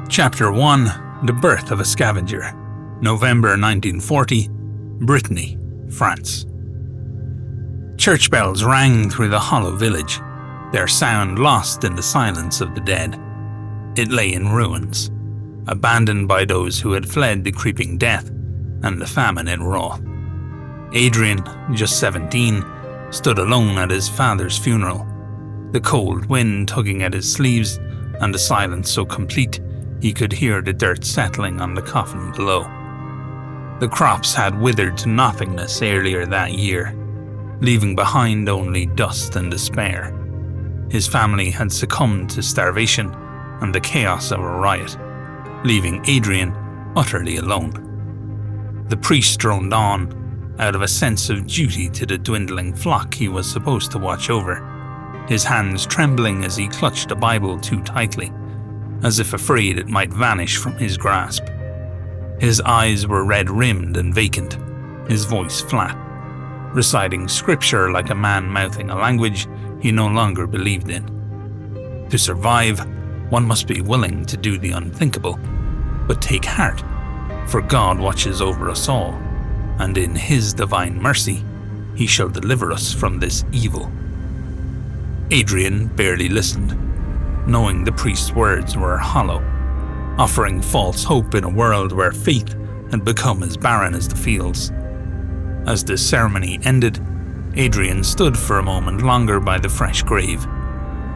Chapter 1: The Birth of a Scavenger. November 1940, Brittany, France. Church bells rang through the hollow village, their sound lost in the silence of the dead. It lay in ruins, abandoned by those who had fled the creeping death and the famine it wrought. Adrian, just 17, stood alone at his father's funeral, the cold wind tugging at his sleeves and the silence so complete he could hear the dirt settling on the coffin below. The crops had withered to nothingness earlier that year, leaving behind only dust and despair. His family had succumbed to starvation and the chaos of a riot, leaving Adrian utterly alone. The priest droned on, out of a sense of duty to the dwindling flock he was supposed to watch over, his hands trembling as he clutched the Bible too tightly, as if afraid it might vanish from his grasp. His eyes were red-rimmed and vacant, his voice flat, reciting scripture like a man mouthing a language he no longer believed in. To survive, one must be willing to do the unthinkable, but take heart, for God watches over us all, and in His divine mercy, He shall deliver us from this evil. Adrian barely listened, knowing the priest's words were hollow, offering false hope in a world where faith had become as barren as the fields. As the ceremony ended, Adrian stood for a moment longer by the fresh grave.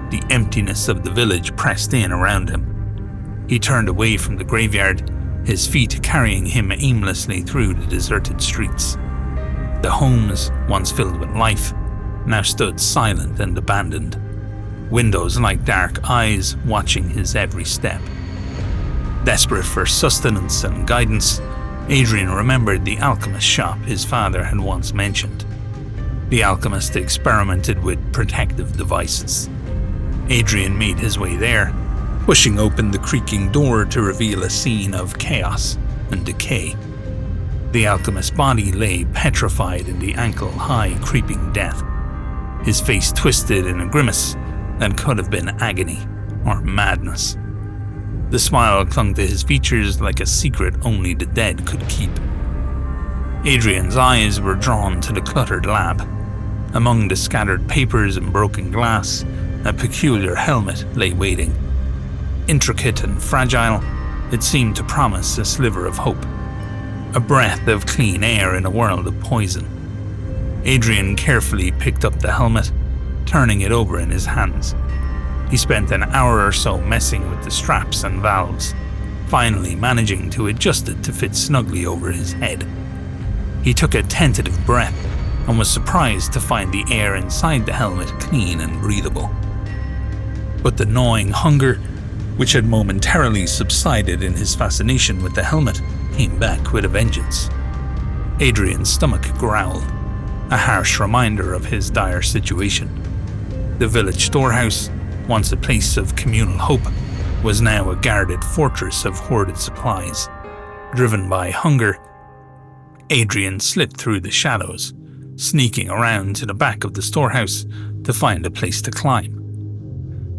The emptiness of the village pressed in around him. He turned away from the graveyard, his feet carrying him aimlessly through the deserted streets. The homes, once filled with life, now stood silent and abandoned, windows like dark eyes watching his every step. Desperate for sustenance and guidance, Adrian remembered the alchemist shop his father had once mentioned. The alchemist experimented with protective devices. Adrian made his way there, pushing open the creaking door to reveal a scene of chaos and decay. The alchemist's body lay petrified in the ankle-high creeping death, his face twisted in a grimace that could have been agony or madness. The smile clung to his features like a secret only the dead could keep. Adrian's eyes were drawn to the cluttered lab. Among the scattered papers and broken glass, a peculiar helmet lay waiting. Intricate and fragile, it seemed to promise a sliver of hope, a breath of clean air in a world of poison. Adrian carefully picked up the helmet, turning it over in his hands. He spent an hour or so messing with the straps and valves, finally managing to adjust it to fit snugly over his head. He took a tentative breath and was surprised to find the air inside the helmet clean and breathable. But the gnawing hunger, which had momentarily subsided in his fascination with the helmet, came back with a vengeance. Adrian's stomach growled, a harsh reminder of his dire situation. The village storehouse, once a place of communal hope, was now a guarded fortress of hoarded supplies. Driven by hunger, Adrian slipped through the shadows, sneaking around to the back of the storehouse to find a place to climb.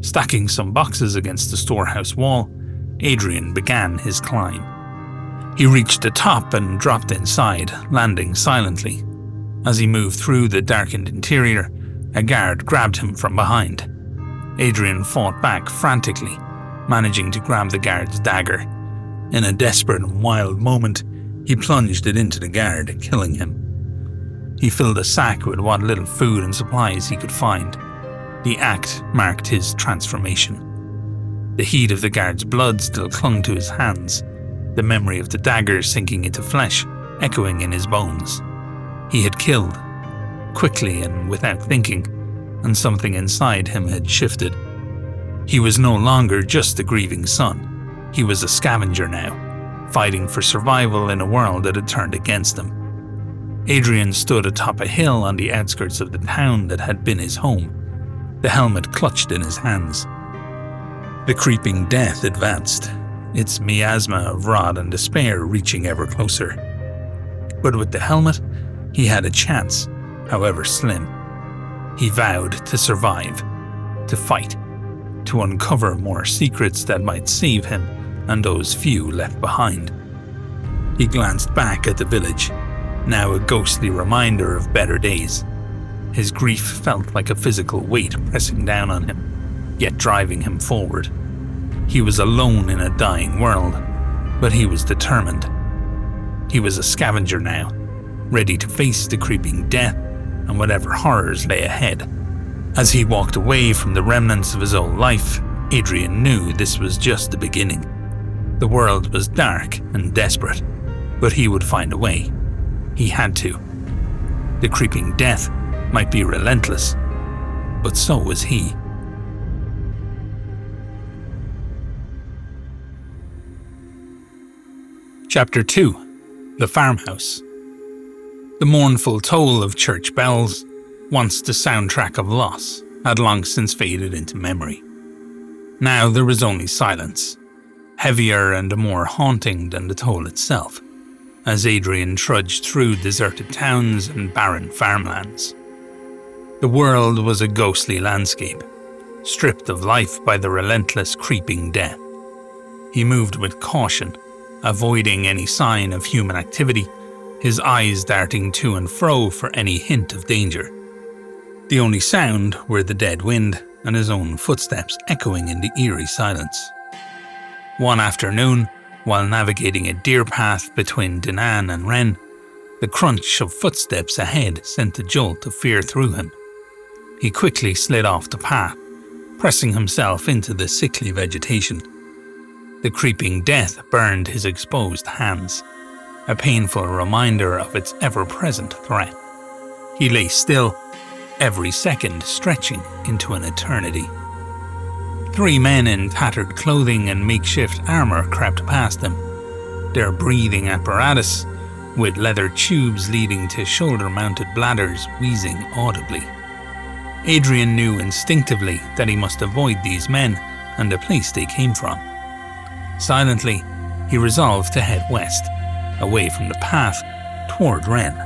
Stacking some boxes against the storehouse wall, Adrian began his climb. He reached the top and dropped inside, landing silently. As he moved through the darkened interior, a guard grabbed him from behind. Adrian fought back frantically, managing to grab the guard's dagger. In a desperate and wild moment, he plunged it into the guard, killing him. He filled a sack with what little food and supplies he could find. The act marked his transformation. The heat of the guard's blood still clung to his hands, the memory of the dagger sinking into flesh, echoing in his bones. He had killed, quickly and without thinking, and something inside him had shifted. He was no longer just a grieving son. He was a scavenger now, fighting for survival in a world that had turned against him. Adrian stood atop a hill on the outskirts of the town that had been his home, the helmet clutched in his hands. The creeping death advanced, its miasma of rot and despair reaching ever closer. But with the helmet, he had a chance, however slim. He vowed to survive, to fight, to uncover more secrets that might save him and those few left behind. He glanced back at the village, now a ghostly reminder of better days. His grief felt like a physical weight pressing down on him, yet driving him forward. He was alone in a dying world, but he was determined. He was a scavenger now, ready to face the creeping death and whatever horrors lay ahead. As he walked away from the remnants of his old life, Adrian knew this was just the beginning. The world was dark and desperate, but he would find a way. He had to. The creeping death might be relentless, but so was he. Chapter 2. The Farmhouse. The mournful toll of church bells, once the soundtrack of loss, had long since faded into memory. Now there was only silence, heavier and more haunting than the toll itself, as Adrian trudged through deserted towns and barren farmlands. The world was a ghostly landscape, stripped of life by the relentless creeping death. He moved with caution, avoiding any sign of human activity, his eyes darting to and fro for any hint of danger. The only sound were the dead wind and his own footsteps echoing in the eerie silence. One afternoon, while navigating a deer path between Dinant and Rennes, the crunch of footsteps ahead sent a jolt of fear through him. He quickly slid off the path, pressing himself into the sickly vegetation. The creeping death burned his exposed hands, a painful reminder of its ever-present threat. He lay still, every second stretching into an eternity. 3 men in tattered clothing and makeshift armor crept past him, their breathing apparatus, with leather tubes leading to shoulder-mounted bladders, wheezing audibly. Adrian knew instinctively that he must avoid these men and the place they came from. Silently, he resolved to head west, away from the path, toward Rennes,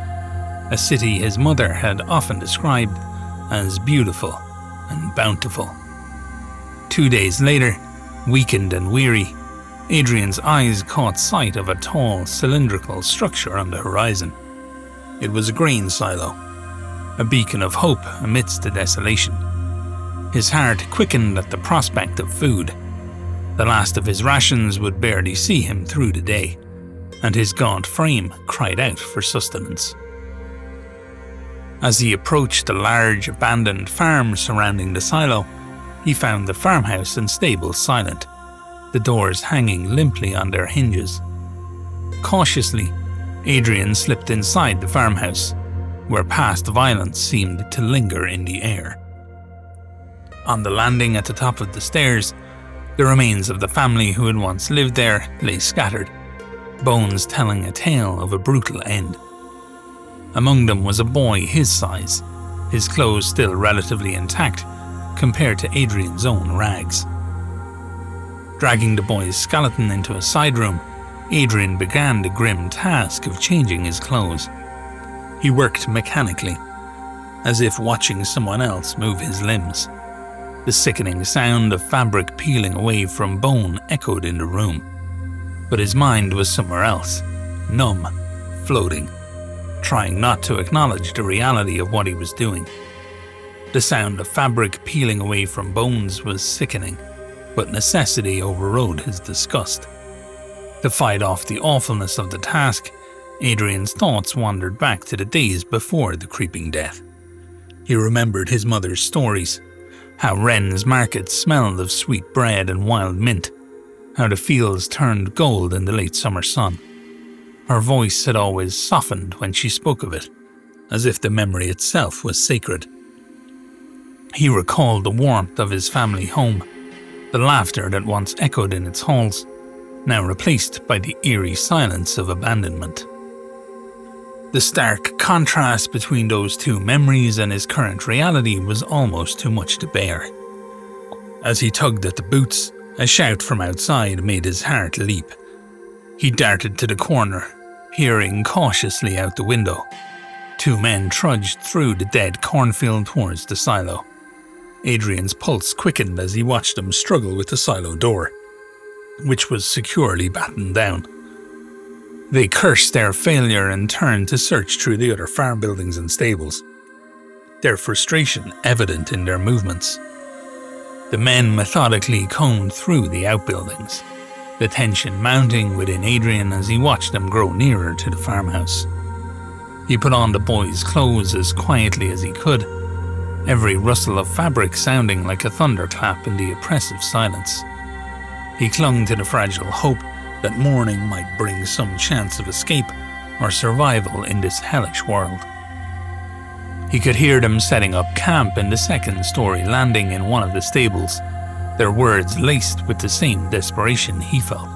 a city his mother had often described as beautiful and bountiful. 2 days later, weakened and weary, Adrian's eyes caught sight of a tall, cylindrical structure on the horizon. It was a grain silo, a beacon of hope amidst the desolation. His heart quickened at the prospect of food. The last of his rations would barely see him through the day, and his gaunt frame cried out for sustenance. As he approached the large abandoned farm surrounding the silo, he found the farmhouse and stables silent, the doors hanging limply on their hinges. Cautiously, Adrian slipped inside the farmhouse, where past violence seemed to linger in the air. On the landing at the top of the stairs, the remains of the family who had once lived there lay scattered, bones telling a tale of a brutal end. Among them was a boy his size, his clothes still relatively intact compared to Adrian's own rags. Dragging the boy's skeleton into a side room, Adrian began the grim task of changing his clothes. He worked mechanically, as if watching someone else move his limbs. The sickening sound of fabric peeling away from bone echoed in the room. But his mind was somewhere else, numb, floating, trying not to acknowledge the reality of what he was doing. The sound of fabric peeling away from bones was sickening, but necessity overrode his disgust. To fight off the awfulness of the task, Adrian's thoughts wandered back to the days before the creeping death. He remembered his mother's stories, how Rennes markets smelled of sweet bread and wild mint, how the fields turned gold in the late summer sun. Her voice had always softened when she spoke of it, as if the memory itself was sacred. He recalled the warmth of his family home, the laughter that once echoed in its halls, now replaced by the eerie silence of abandonment. The stark contrast between those two memories and his current reality was almost too much to bear. As he tugged at the boots, a shout from outside made his heart leap. He darted to the corner, peering cautiously out the window. 2 men trudged through the dead cornfield towards the silo. Adrian's pulse quickened as he watched them struggle with the silo door. which was securely battened down. They cursed their failure and turned to search through the other farm buildings and stables, their frustration evident in their movements. The men methodically combed through the outbuildings, the tension mounting within Adrian as he watched them grow nearer to the farmhouse. He put on the boy's clothes as quietly as he could, every rustle of fabric sounding like a thunderclap in the oppressive silence. He clung to the fragile hope that morning might bring some chance of escape or survival in this hellish world. He could hear them setting up camp in the second-story landing in one of the stables, their words laced with the same desperation he felt.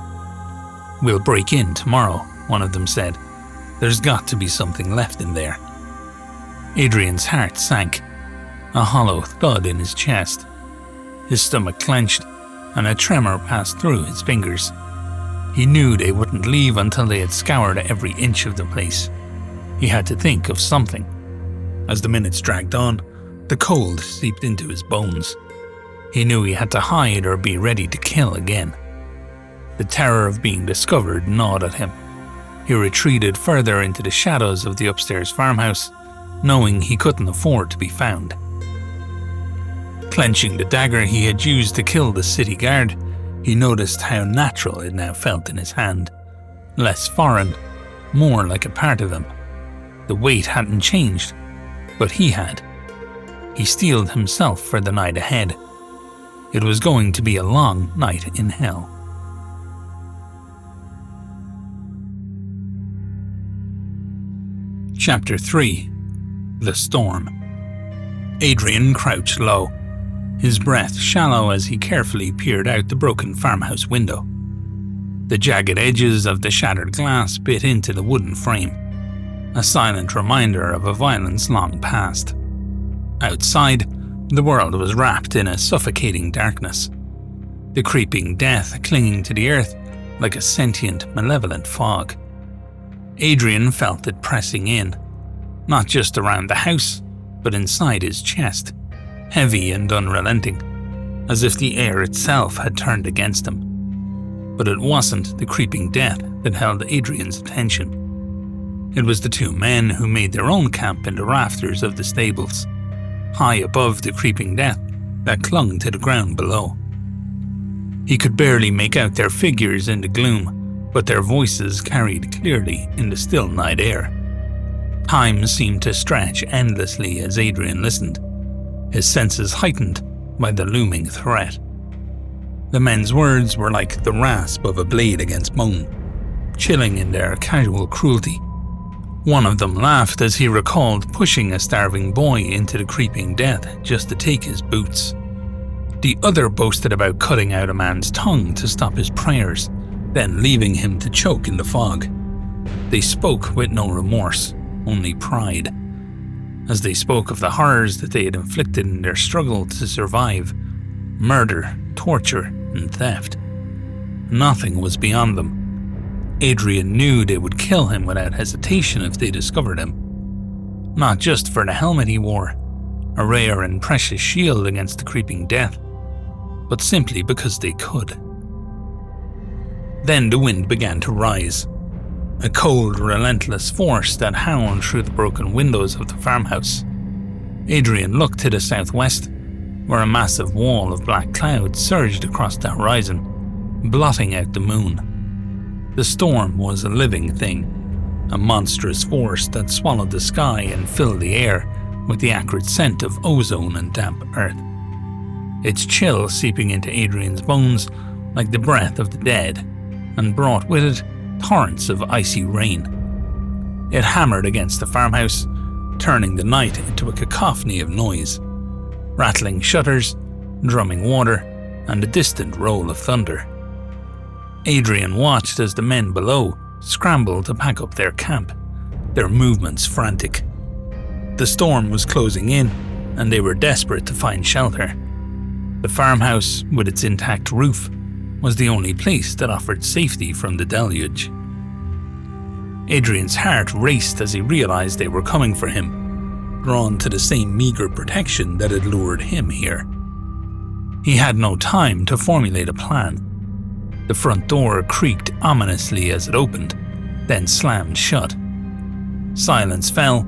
"We'll break in tomorrow," one of them said. "There's got to be something left in there." Adrian's heart sank, a hollow thud in his chest. His stomach clenched, and a tremor passed through his fingers. He knew they wouldn't leave until they had scoured every inch of the place. He had to think of something. As the minutes dragged on, the cold seeped into his bones. He knew he had to hide or be ready to kill again. The terror of being discovered gnawed at him. He retreated further into the shadows of the upstairs farmhouse, knowing he couldn't afford to be found. Clenching the dagger he had used to kill the city guard, he noticed how natural it now felt in his hand. Less foreign, more like a part of him. The weight hadn't changed, but he had. He steeled himself for the night ahead. It was going to be a long night in hell. Chapter 3. The Storm. Adrian crouched low, his breath shallow as he carefully peered out the broken farmhouse window. The jagged edges of the shattered glass bit into the wooden frame, a silent reminder of a violence long past. Outside, the world was wrapped in a suffocating darkness, the creeping death clinging to the earth like a sentient, malevolent fog. Adrian felt it pressing in, not just around the house, but inside his chest, heavy and unrelenting, as if the air itself had turned against him. But it wasn't the creeping death that held Adrian's attention. It was the two men who made their own camp in the rafters of the stables, high above the creeping death that clung to the ground below. He could barely make out their figures in the gloom, but their voices carried clearly in the still night air. Time seemed to stretch endlessly as Adrian listened, his senses heightened by the looming threat. The men's words were like the rasp of a blade against bone, chilling in their casual cruelty. One of them laughed as he recalled pushing a starving boy into the creeping death just to take his boots. The other boasted about cutting out a man's tongue to stop his prayers, then leaving him to choke in the fog. They spoke with no remorse, only pride. As they spoke of the horrors that they had inflicted in their struggle to survive, murder, torture, and theft. Nothing was beyond them. Adrian knew they would kill him without hesitation if they discovered him. Not just for the helmet he wore, a rare and precious shield against the creeping death, but simply because they could. Then the wind began to rise, a cold, relentless force that howled through the broken windows of the farmhouse. Adrian looked to the southwest, where a massive wall of black clouds surged across the horizon, blotting out the moon. The storm was a living thing, a monstrous force that swallowed the sky and filled the air with the acrid scent of ozone and damp earth. Its chill seeping into Adrian's bones like the breath of the dead, and brought with it torrents of icy rain. It hammered against the farmhouse, turning the night into a cacophony of noise, rattling shutters, drumming water, and the distant roll of thunder. Adrian watched as the men below scrambled to pack up their camp, their movements frantic. The storm was closing in, and they were desperate to find shelter. The farmhouse, with its intact roof, was the only place that offered safety from the deluge. Adrian's heart raced as he realized they were coming for him, drawn to the same meager protection that had lured him here. He had no time to formulate a plan. The front door creaked ominously as it opened, then slammed shut. Silence fell,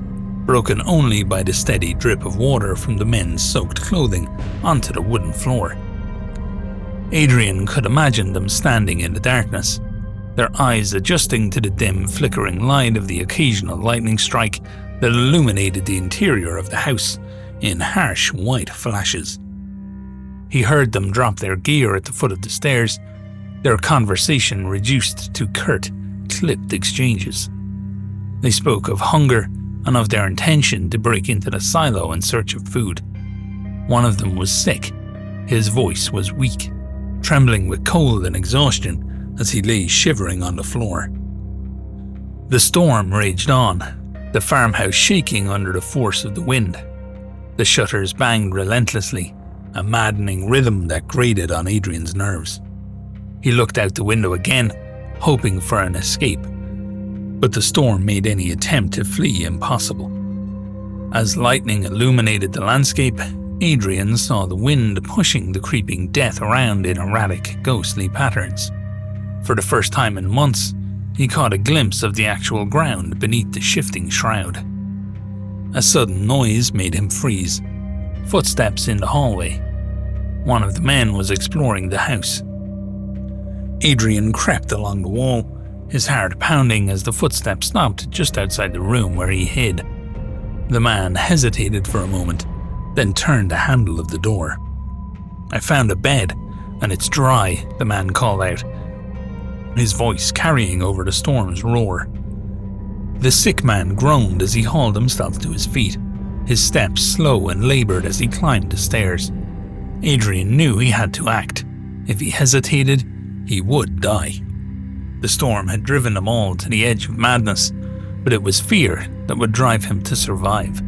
broken only by the steady drip of water from the men's soaked clothing onto the wooden floor. Adrian could imagine them standing in the darkness, their eyes adjusting to the dim, flickering light of the occasional lightning strike that illuminated the interior of the house in harsh white flashes. He heard them drop their gear at the foot of the stairs, their conversation reduced to curt, clipped exchanges. They spoke of hunger and of their intention to break into the silo in search of food. One of them was sick. His voice was weak, trembling with cold and exhaustion as he lay shivering on the floor. The storm raged on, the farmhouse shaking under the force of the wind. The shutters banged relentlessly, a maddening rhythm that grated on Adrian's nerves. He looked out the window again, hoping for an escape, but the storm made any attempt to flee impossible. As lightning illuminated the landscape, Adrian saw the wind pushing the creeping death around in erratic, ghostly patterns. For the first time in months, he caught a glimpse of the actual ground beneath the shifting shroud. A sudden noise made him freeze. Footsteps in the hallway. One of the men was exploring the house. Adrian crept along the wall, his heart pounding as the footsteps stopped just outside the room where he hid. The man hesitated for a moment, then turned the handle of the door. "I found a bed, and it's dry," the man called out, his voice carrying over the storm's roar. The sick man groaned as he hauled himself to his feet, his steps slow and laboured as he climbed the stairs. Adrian knew he had to act. If he hesitated, he would die. The storm had driven them all to the edge of madness, but it was fear that would drive him to survive.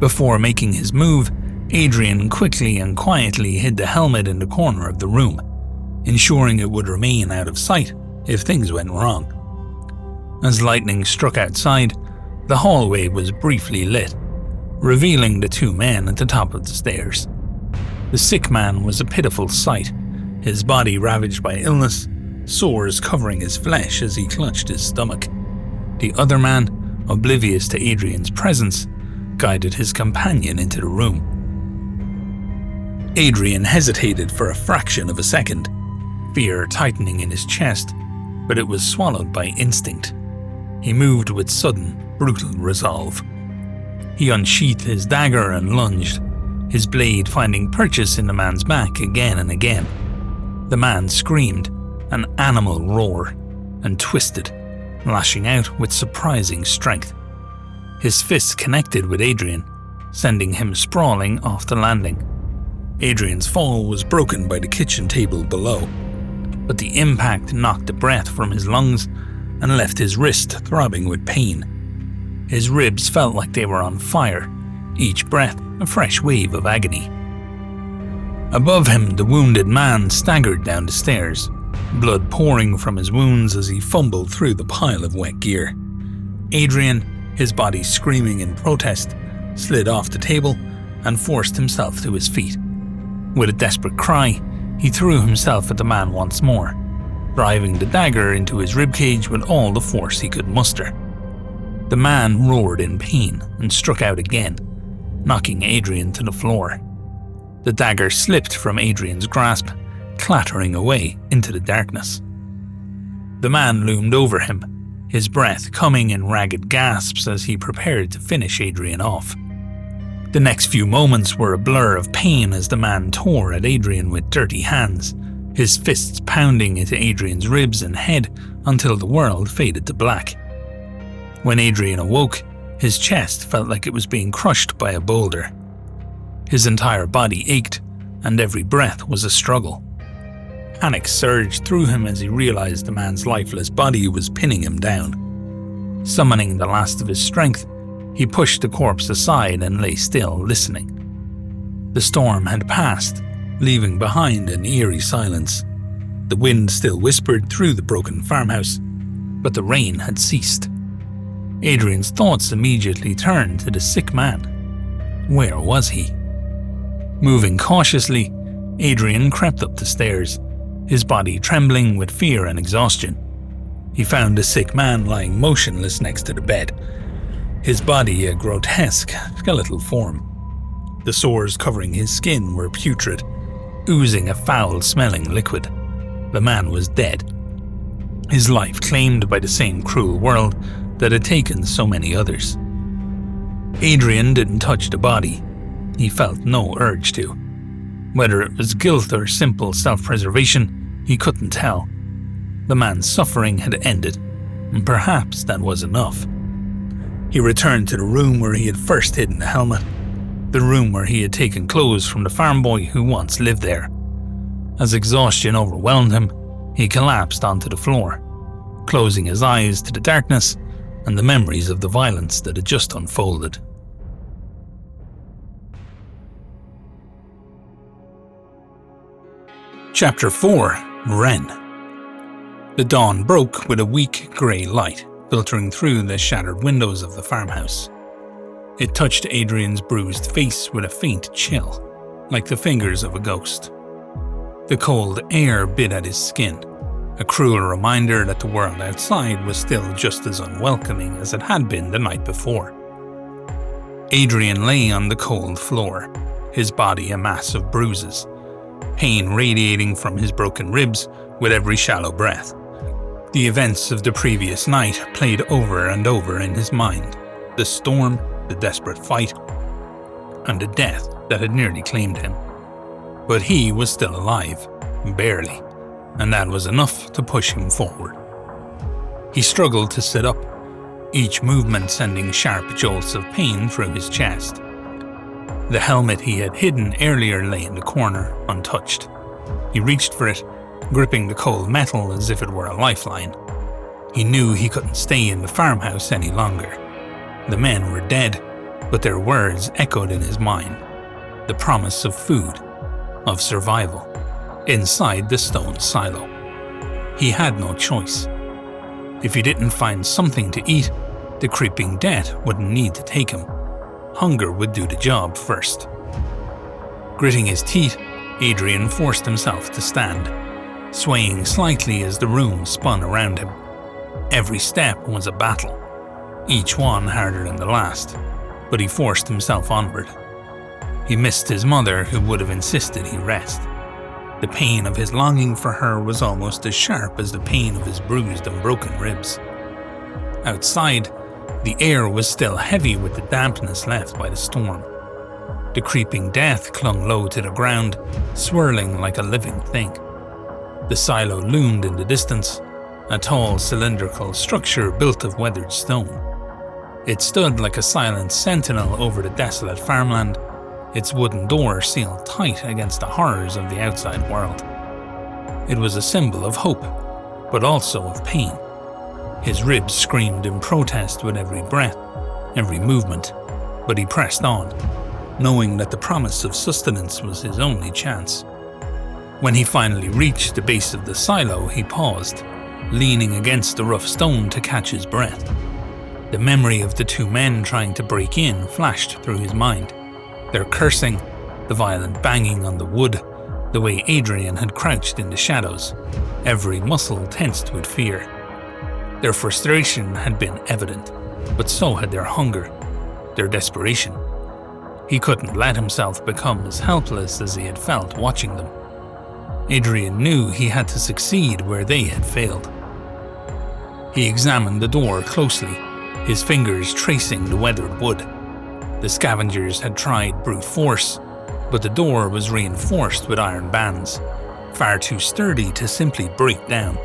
Before making his move, Adrian quickly and quietly hid the helmet in the corner of the room, ensuring it would remain out of sight if things went wrong. As lightning struck outside, the hallway was briefly lit, revealing the two men at the top of the stairs. The sick man was a pitiful sight, his body ravaged by illness, sores covering his flesh as he clutched his stomach. The other man, oblivious to Adrian's presence, guided his companion into the room. Adrian hesitated for a fraction of a second, fear tightening in his chest, but it was swallowed by instinct. He moved with sudden, brutal resolve. He unsheathed his dagger and lunged, his blade finding purchase in the man's back again and again. The man screamed, an animal roar, and twisted, lashing out with surprising strength. His fists connected with Adrian, sending him sprawling off the landing. Adrian's fall was broken by the kitchen table below, but the impact knocked the breath from his lungs and left his wrist throbbing with pain. His ribs felt like they were on fire, each breath a fresh wave of agony. Above him, the wounded man staggered down the stairs, blood pouring from his wounds as he fumbled through the pile of wet gear. Adrian, his body screaming in protest, slid off the table and forced himself to his feet. With a desperate cry, he threw himself at the man once more, driving the dagger into his ribcage with all the force he could muster. The man roared in pain and struck out again, knocking Adrian to the floor. The dagger slipped from Adrian's grasp, clattering away into the darkness. The man loomed over him, his breath coming in ragged gasps as he prepared to finish Adrian off. The next few moments were a blur of pain as the man tore at Adrian with dirty hands, his fists pounding into Adrian's ribs and head until the world faded to black. When Adrian awoke, his chest felt like it was being crushed by a boulder. His entire body ached, and every breath was a struggle. Panic surged through him as he realized the man's lifeless body was pinning him down. Summoning the last of his strength, he pushed the corpse aside and lay still, listening. The storm had passed, leaving behind an eerie silence. The wind still whispered through the broken farmhouse, but the rain had ceased. Adrian's thoughts immediately turned to the sick man. Where was he? Moving cautiously, Adrian crept up the stairs, his body trembling with fear and exhaustion. He found a sick man lying motionless next to the bed, his body a grotesque skeletal form. The sores covering his skin were putrid, oozing a foul-smelling liquid. The man was dead. His life claimed by the same cruel world that had taken so many others. Adrian didn't touch the body. He felt no urge to. Whether it was guilt or simple self-preservation, he couldn't tell. The man's suffering had ended, and perhaps that was enough. He returned to the room where he had first hidden the helmet, the room where he had taken clothes from the farm boy who once lived there. As exhaustion overwhelmed him, he collapsed onto the floor, closing his eyes to the darkness and the memories of the violence that had just unfolded. Chapter 4: Rennes. The dawn broke with a weak grey light filtering through the shattered windows of the farmhouse. It touched Adrian's bruised face with a faint chill, like the fingers of a ghost. The cold air bit at his skin, a cruel reminder that the world outside was still just as unwelcoming as it had been the night before. Adrian lay on the cold floor, his body a mass of bruises, pain radiating from his broken ribs with every shallow breath. The events of the previous night played over and over in his mind. The storm, the desperate fight, and the death that had nearly claimed him. But he was still alive, barely, and that was enough to push him forward. He struggled to sit up, each movement sending sharp jolts of pain through his chest. The helmet he had hidden earlier lay in the corner, untouched. He reached for it, gripping the cold metal as if it were a lifeline. He knew he couldn't stay in the farmhouse any longer. The men were dead, but their words echoed in his mind. The promise of food, of survival, inside the stone silo. He had no choice. If he didn't find something to eat, the creeping death wouldn't need to take him. Hunger would do the job first. Gritting his teeth, Adrian forced himself to stand, swaying slightly as the room spun around him. Every step was a battle, each one harder than the last, but he forced himself onward. He missed his mother, who would have insisted he rest. The pain of his longing for her was almost as sharp as the pain of his bruised and broken ribs. Outside, the air was still heavy with the dampness left by the storm. The creeping death clung low to the ground, swirling like a living thing. The silo loomed in the distance, a tall cylindrical structure built of weathered stone. It stood like a silent sentinel over the desolate farmland, its wooden door sealed tight against the horrors of the outside world. It was a symbol of hope, but also of pain. His ribs screamed in protest with every breath, every movement, but he pressed on, knowing that the promise of sustenance was his only chance. When he finally reached the base of the silo, he paused, leaning against the rough stone to catch his breath. The memory of the two men trying to break in flashed through his mind. Their cursing, the violent banging on the wood, the way Adrian had crouched in the shadows, every muscle tensed with fear. Their frustration had been evident, but so had their hunger, their desperation. He couldn't let himself become as helpless as he had felt watching them. Adrian knew he had to succeed where they had failed. He examined the door closely, his fingers tracing the weathered wood. The scavengers had tried brute force, but the door was reinforced with iron bands, far too sturdy to simply break down.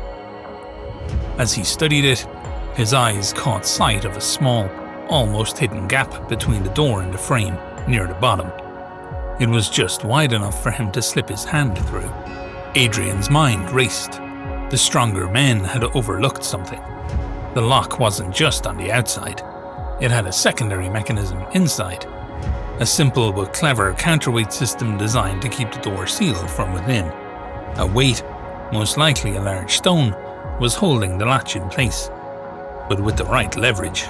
As he studied it, his eyes caught sight of a small, almost hidden gap between the door and the frame, near the bottom. It was just wide enough for him to slip his hand through. Adrian's mind raced. The stronger men had overlooked something. The lock wasn't just on the outside. It had a secondary mechanism inside. A simple but clever counterweight system designed to keep the door sealed from within. A weight, most likely a large stone, was holding the latch in place, but with the right leverage.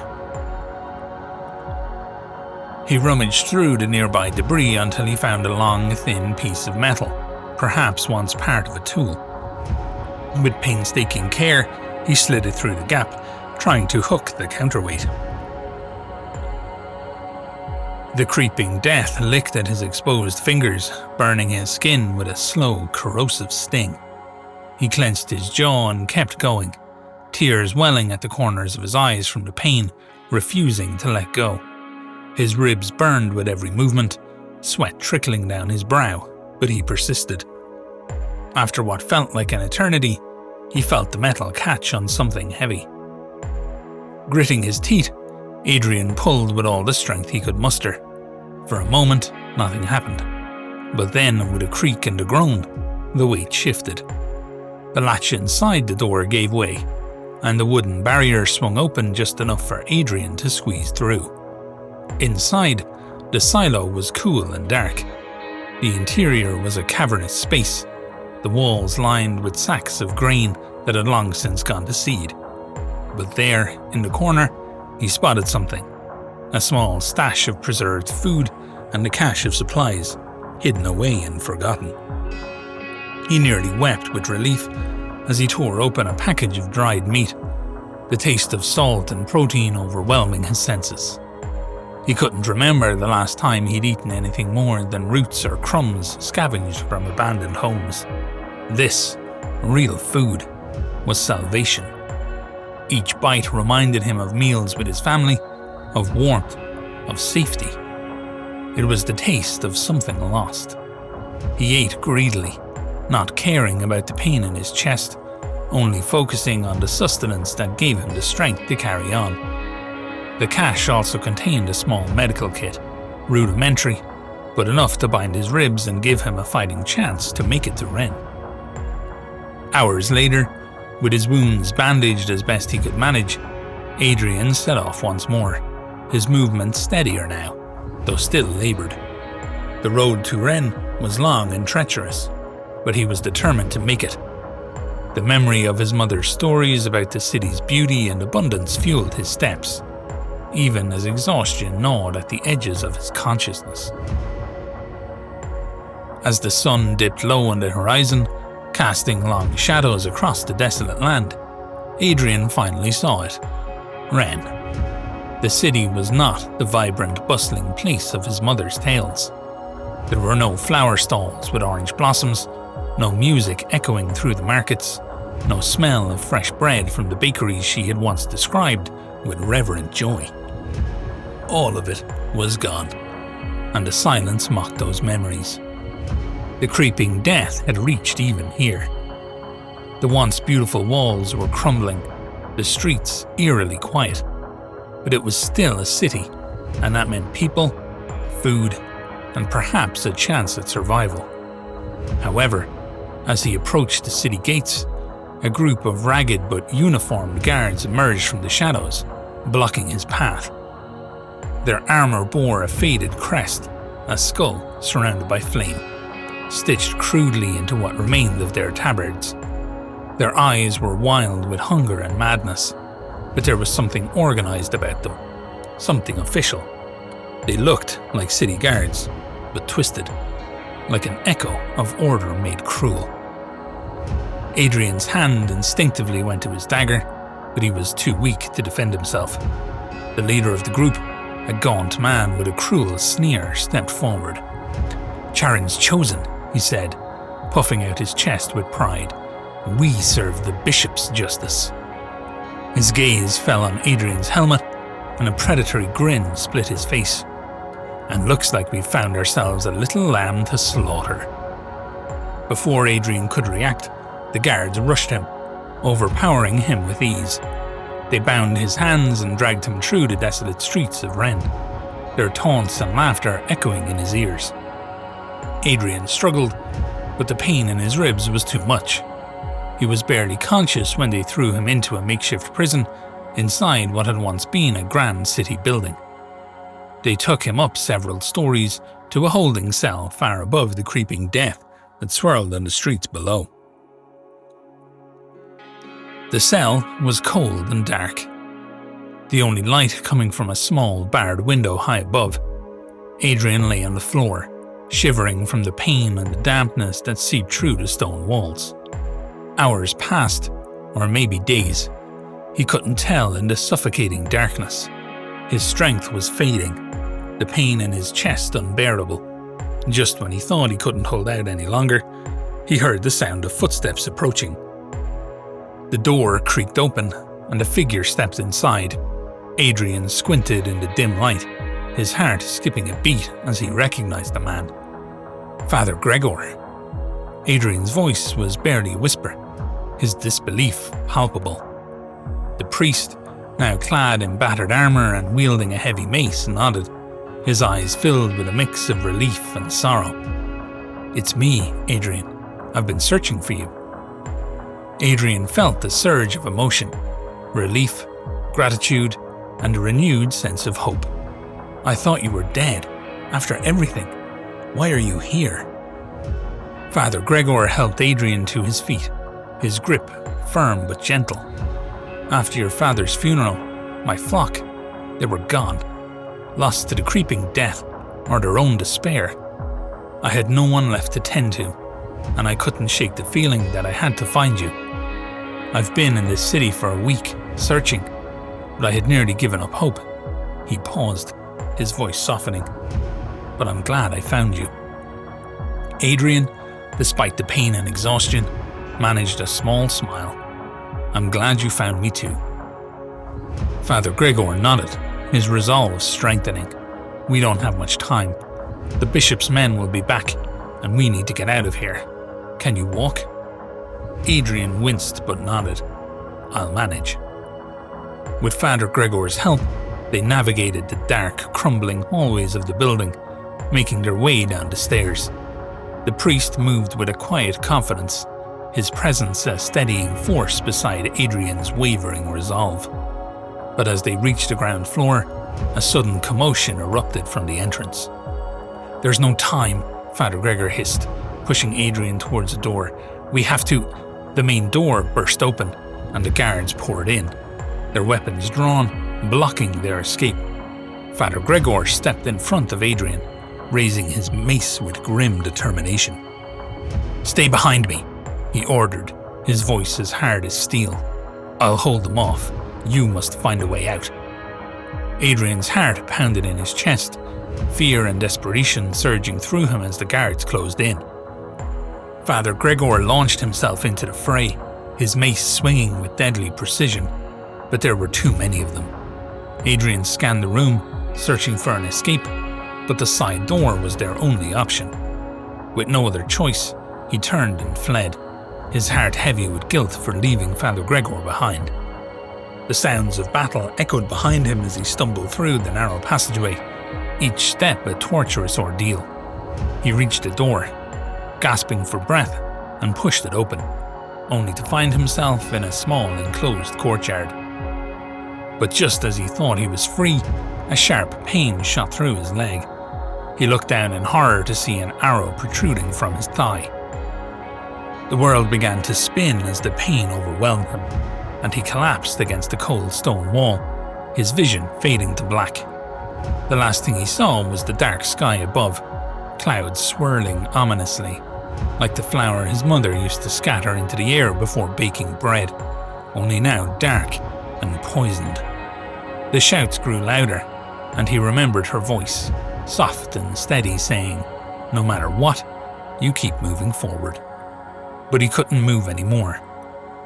He rummaged through the nearby debris until he found a long, thin piece of metal, perhaps once part of a tool. With painstaking care, he slid it through the gap, trying to hook the counterweight. The creeping death licked at his exposed fingers, burning his skin with a slow, corrosive sting. He clenched his jaw and kept going, tears welling at the corners of his eyes from the pain, refusing to let go. His ribs burned with every movement, sweat trickling down his brow, but he persisted. After what felt like an eternity, he felt the metal catch on something heavy. Gritting his teeth, Adrian pulled with all the strength he could muster. For a moment, nothing happened. But then, with a creak and a groan, the weight shifted. The latch inside the door gave way, and the wooden barrier swung open just enough for Adrian to squeeze through. Inside, the silo was cool and dark. The interior was a cavernous space, the walls lined with sacks of grain that had long since gone to seed. But there, in the corner, he spotted something. A small stash of preserved food and a cache of supplies, hidden away and forgotten. He nearly wept with relief as he tore open a package of dried meat, the taste of salt and protein overwhelming his senses. He couldn't remember the last time he'd eaten anything more than roots or crumbs scavenged from abandoned homes. This, real food, was salvation. Each bite reminded him of meals with his family, of warmth, of safety. It was the taste of something lost. He ate greedily, not caring about the pain in his chest, only focusing on the sustenance that gave him the strength to carry on. The cache also contained a small medical kit, rudimentary, but enough to bind his ribs and give him a fighting chance to make it to Rennes. Hours later, with his wounds bandaged as best he could manage, Adrian set off once more, his movements steadier now, though still laboured. The road to Rennes was long and treacherous, but he was determined to make it. The memory of his mother's stories about the city's beauty and abundance fueled his steps, even as exhaustion gnawed at the edges of his consciousness. As the sun dipped low on the horizon, casting long shadows across the desolate land, Adrian finally saw it. Rennes. The city was not the vibrant, bustling place of his mother's tales. There were no flower stalls with orange blossoms, no music echoing through the markets, no smell of fresh bread from the bakeries she had once described with reverent joy. All of it was gone, and the silence mocked those memories. The creeping death had reached even here. The once beautiful walls were crumbling, the streets eerily quiet, but it was still a city, and that meant people, food, and perhaps a chance at survival. However, as he approached the city gates, a group of ragged but uniformed guards emerged from the shadows, blocking his path. Their armour bore a faded crest, a skull surrounded by flame, stitched crudely into what remained of their tabards. Their eyes were wild with hunger and madness, but there was something organised about them, something official. They looked like city guards, but twisted, like an echo of order made cruel. Adrian's hand instinctively went to his dagger, but he was too weak to defend himself. The leader of the group, a gaunt man with a cruel sneer, stepped forward. "Charon's chosen," he said, puffing out his chest with pride. "We serve the bishop's justice." His gaze fell on Adrian's helmet, and a predatory grin split his face. "And looks like we've found ourselves a little lamb to slaughter." Before Adrian could react, the guards rushed him, overpowering him with ease. They bound his hands and dragged him through the desolate streets of Rennes, their taunts and laughter echoing in his ears. Adrian struggled, but the pain in his ribs was too much. He was barely conscious when they threw him into a makeshift prison inside what had once been a grand city building. They took him up several stories to a holding cell far above the creeping death that swirled on the streets below. The cell was cold and dark, the only light coming from a small barred window high above. Adrian lay on the floor, shivering from the pain and the dampness that seeped through the stone walls. Hours passed, or maybe days. He couldn't tell in the suffocating darkness. His strength was fading, the pain in his chest unbearable. Just when he thought he couldn't hold out any longer, he heard the sound of footsteps approaching. The door creaked open, and a figure stepped inside. Adrian squinted in the dim light, his heart skipping a beat as he recognized the man. Father Gregor. Adrian's voice was barely a whisper, his disbelief palpable. The priest, now clad in battered armor and wielding a heavy mace, nodded, his eyes filled with a mix of relief and sorrow. "It's me, Adrian. I've been searching for you." Adrian felt a surge of emotion, relief, gratitude, and a renewed sense of hope. "I thought you were dead. After everything. Why are you here?" Father Gregor helped Adrian to his feet, his grip firm but gentle. "After your father's funeral, my flock, they were gone, lost to the creeping death or their own despair. I had no one left to tend to, and I couldn't shake the feeling that I had to find you. I've been in this city for a week, searching, but I had nearly given up hope." He paused, his voice softening. "But I'm glad I found you." Adrian, despite the pain and exhaustion, managed a small smile. "I'm glad you found me too." Father Gregor nodded, his resolve strengthening. "We don't have much time. The bishop's men will be back, and we need to get out of here. Can you walk?" Adrian winced but nodded. "I'll manage." With Father Gregor's help, they navigated the dark, crumbling hallways of the building, making their way down the stairs. The priest moved with a quiet confidence, his presence a steadying force beside Adrian's wavering resolve. But as they reached the ground floor, a sudden commotion erupted from the entrance. "There's no time," Father Gregor hissed, pushing Adrian towards the door. "We have to—" The main door burst open, and the guards poured in, their weapons drawn, blocking their escape. Father Gregor stepped in front of Adrian, raising his mace with grim determination. "Stay behind me," he ordered, his voice as hard as steel. "I'll hold them off. You must find a way out." Adrian's heart pounded in his chest, fear and desperation surging through him as the guards closed in. Father Gregor launched himself into the fray, his mace swinging with deadly precision, but there were too many of them. Adrian scanned the room, searching for an escape, but the side door was their only option. With no other choice, he turned and fled, his heart heavy with guilt for leaving Father Gregor behind. The sounds of battle echoed behind him as he stumbled through the narrow passageway, each step a torturous ordeal. He reached the door, gasping for breath, and pushed it open, only to find himself in a small enclosed courtyard. But just as he thought he was free, a sharp pain shot through his leg. He looked down in horror to see an arrow protruding from his thigh. The world began to spin as the pain overwhelmed him, and he collapsed against the cold stone wall, his vision fading to black. The last thing he saw was the dark sky above, clouds swirling ominously, like the flour his mother used to scatter into the air before baking bread, only now dark and poisoned. The shouts grew louder, and he remembered her voice, soft and steady, saying, "No matter what, you keep moving forward." But he couldn't move anymore.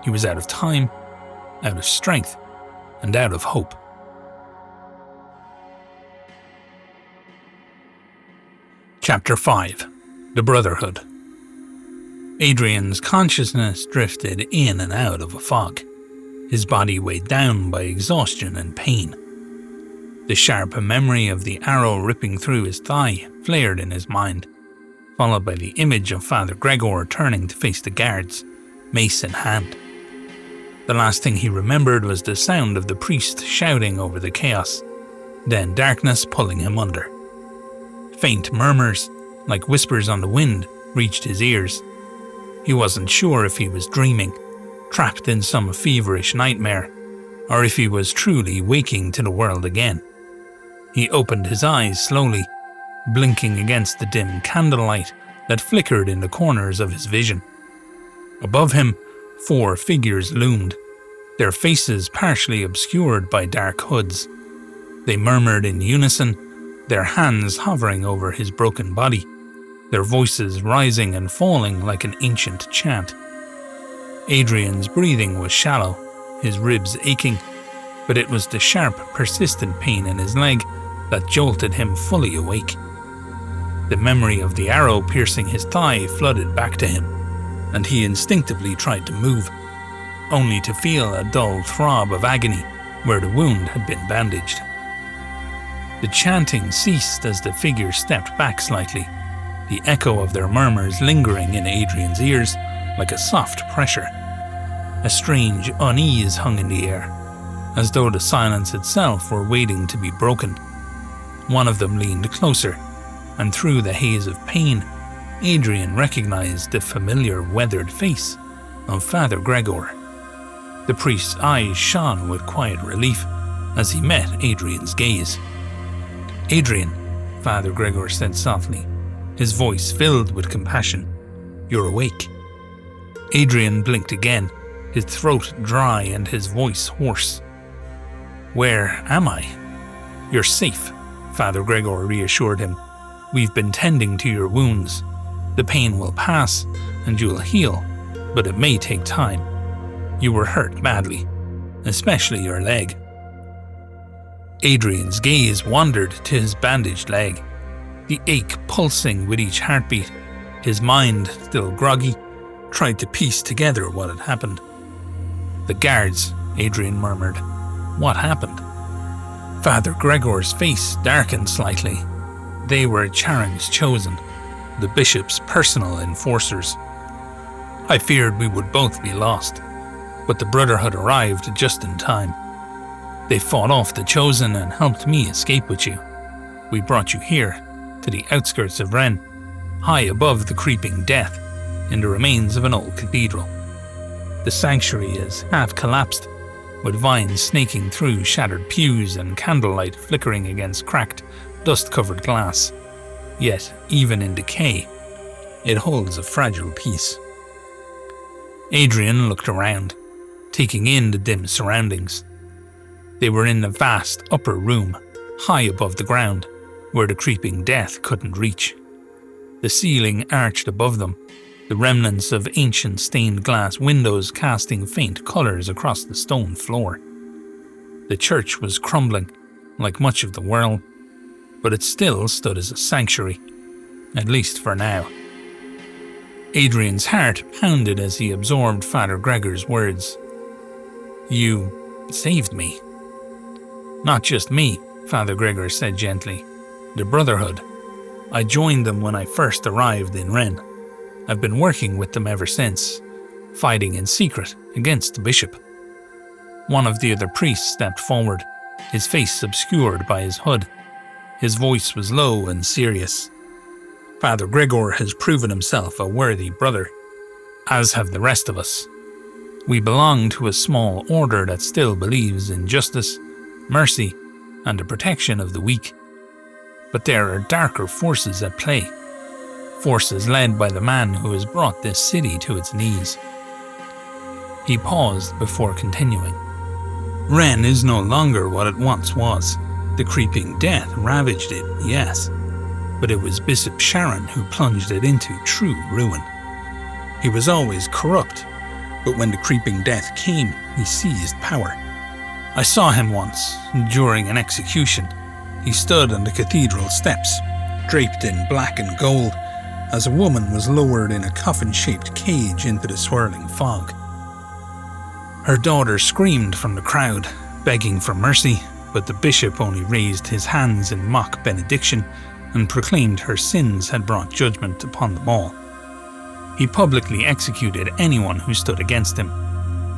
He was out of time, out of strength, and out of hope. Chapter 5. The Brotherhood. Adrian's consciousness drifted in and out of a fog, his body weighed down by exhaustion and pain. The sharp memory of the arrow ripping through his thigh flared in his mind, followed by the image of Father Gregor turning to face the guards, mace in hand. The last thing he remembered was the sound of the priest shouting over the chaos, then darkness pulling him under. Faint murmurs, like whispers on the wind, reached his ears. He wasn't sure if he was dreaming, trapped in some feverish nightmare, or if he was truly waking to the world again. He opened his eyes slowly, blinking against the dim candlelight that flickered in the corners of his vision. Above him, 4 figures loomed, their faces partially obscured by dark hoods. They murmured in unison, their hands hovering over his broken body, their voices rising and falling like an ancient chant. Adrian's breathing was shallow, his ribs aching, but it was the sharp, persistent pain in his leg that jolted him fully awake. The memory of the arrow piercing his thigh flooded back to him, and he instinctively tried to move, only to feel a dull throb of agony where the wound had been bandaged. The chanting ceased as the figures stepped back slightly, the echo of their murmurs lingering in Adrian's ears like a soft pressure. A strange unease hung in the air, as though the silence itself were waiting to be broken. One of them leaned closer, and through the haze of pain, Adrian recognized the familiar weathered face of Father Gregor. The priest's eyes shone with quiet relief as he met Adrian's gaze. "Adrian," Father Gregor said softly, his voice filled with compassion, "you're awake." Adrian blinked again, his throat dry and his voice hoarse. "Where am I?" "You're safe," Father Gregor reassured him. "We've been tending to your wounds. The pain will pass and you'll heal, but it may take time. You were hurt badly, especially your leg." Adrian's gaze wandered to his bandaged leg, the ache pulsing with each heartbeat. His mind, still groggy, tried to piece together what had happened. "The guards," Adrian murmured. "What happened?" Father Gregor's face darkened slightly. They were Charon's chosen, the bishop's personal enforcers. "I feared we would both be lost, but the Brotherhood arrived just in time. They fought off the chosen and helped me escape with you. We brought you here, to the outskirts of Rennes, high above the creeping death, in the remains of an old cathedral. The sanctuary is half collapsed, with vines snaking through shattered pews and candlelight flickering against cracked, dust-covered glass. Yet, even in decay, it holds a fragile peace." Adrian looked around, taking in the dim surroundings. They were in a vast upper room, high above the ground, where the creeping death couldn't reach. The ceiling arched above them, the remnants of ancient stained glass windows casting faint colours across the stone floor. The church was crumbling, like much of the world, but it still stood as a sanctuary, at least for now. Adrian's heart pounded as he absorbed Father Gregor's words. "You saved me." "Not just me," Father Gregor said gently. "The Brotherhood. I joined them when I first arrived in Rennes. I've been working with them ever since, fighting in secret against the bishop." One of the other priests stepped forward, his face obscured by his hood. His voice was low and serious. "Father Gregor has proven himself a worthy brother, as have the rest of us. We belong to a small order that still believes in justice, mercy, and the protection of the weak. But there are darker forces at play, forces led by the man who has brought this city to its knees." He paused before continuing. "Rennes is no longer what it once was. The creeping death ravaged it, yes, but it was Bishop Charon who plunged it into true ruin. He was always corrupt, but when the creeping death came, he seized power. I saw him once, during an execution. He stood on the cathedral steps, draped in black and gold, as a woman was lowered in a coffin-shaped cage into the swirling fog. Her daughter screamed from the crowd, begging for mercy, but the bishop only raised his hands in mock benediction and proclaimed her sins had brought judgment upon them all. He publicly executed anyone who stood against him,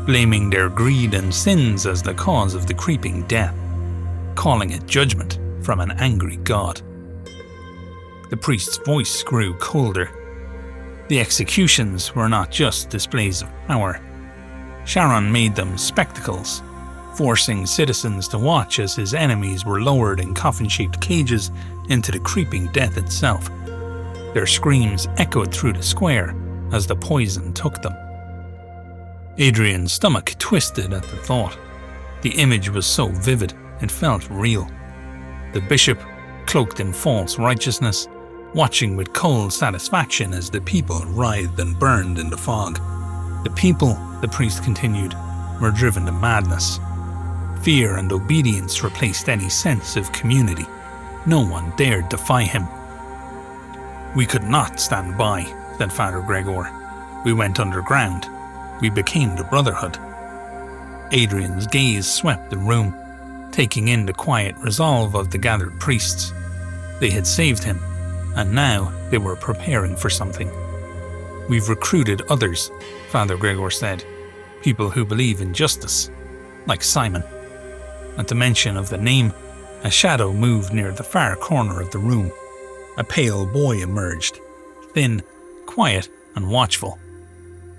blaming their greed and sins as the cause of the creeping death, calling it judgment from an angry god." The priest's voice grew colder. The executions were not just displays of power. Charon made them spectacles, forcing citizens to watch as his enemies were lowered in coffin-shaped cages into the creeping death itself. Their screams echoed through the square as the poison took them. Adrian's stomach twisted at the thought. The image was so vivid, it felt real. The bishop, cloaked in false righteousness, watching with cold satisfaction as the people writhed and burned in the fog. The people, the priest continued, were driven to madness. Fear and obedience replaced any sense of community. No one dared defy him. "We could not stand by," said Father Gregor. "We went underground. We became the Brotherhood." Adrian's gaze swept the room, taking in the quiet resolve of the gathered priests. They had saved him, and now they were preparing for something. "We've recruited others," Father Gregor said. "People who believe in justice, like Simon." At the mention of the name, a shadow moved near the far corner of the room. A pale boy emerged, thin, quiet, and watchful.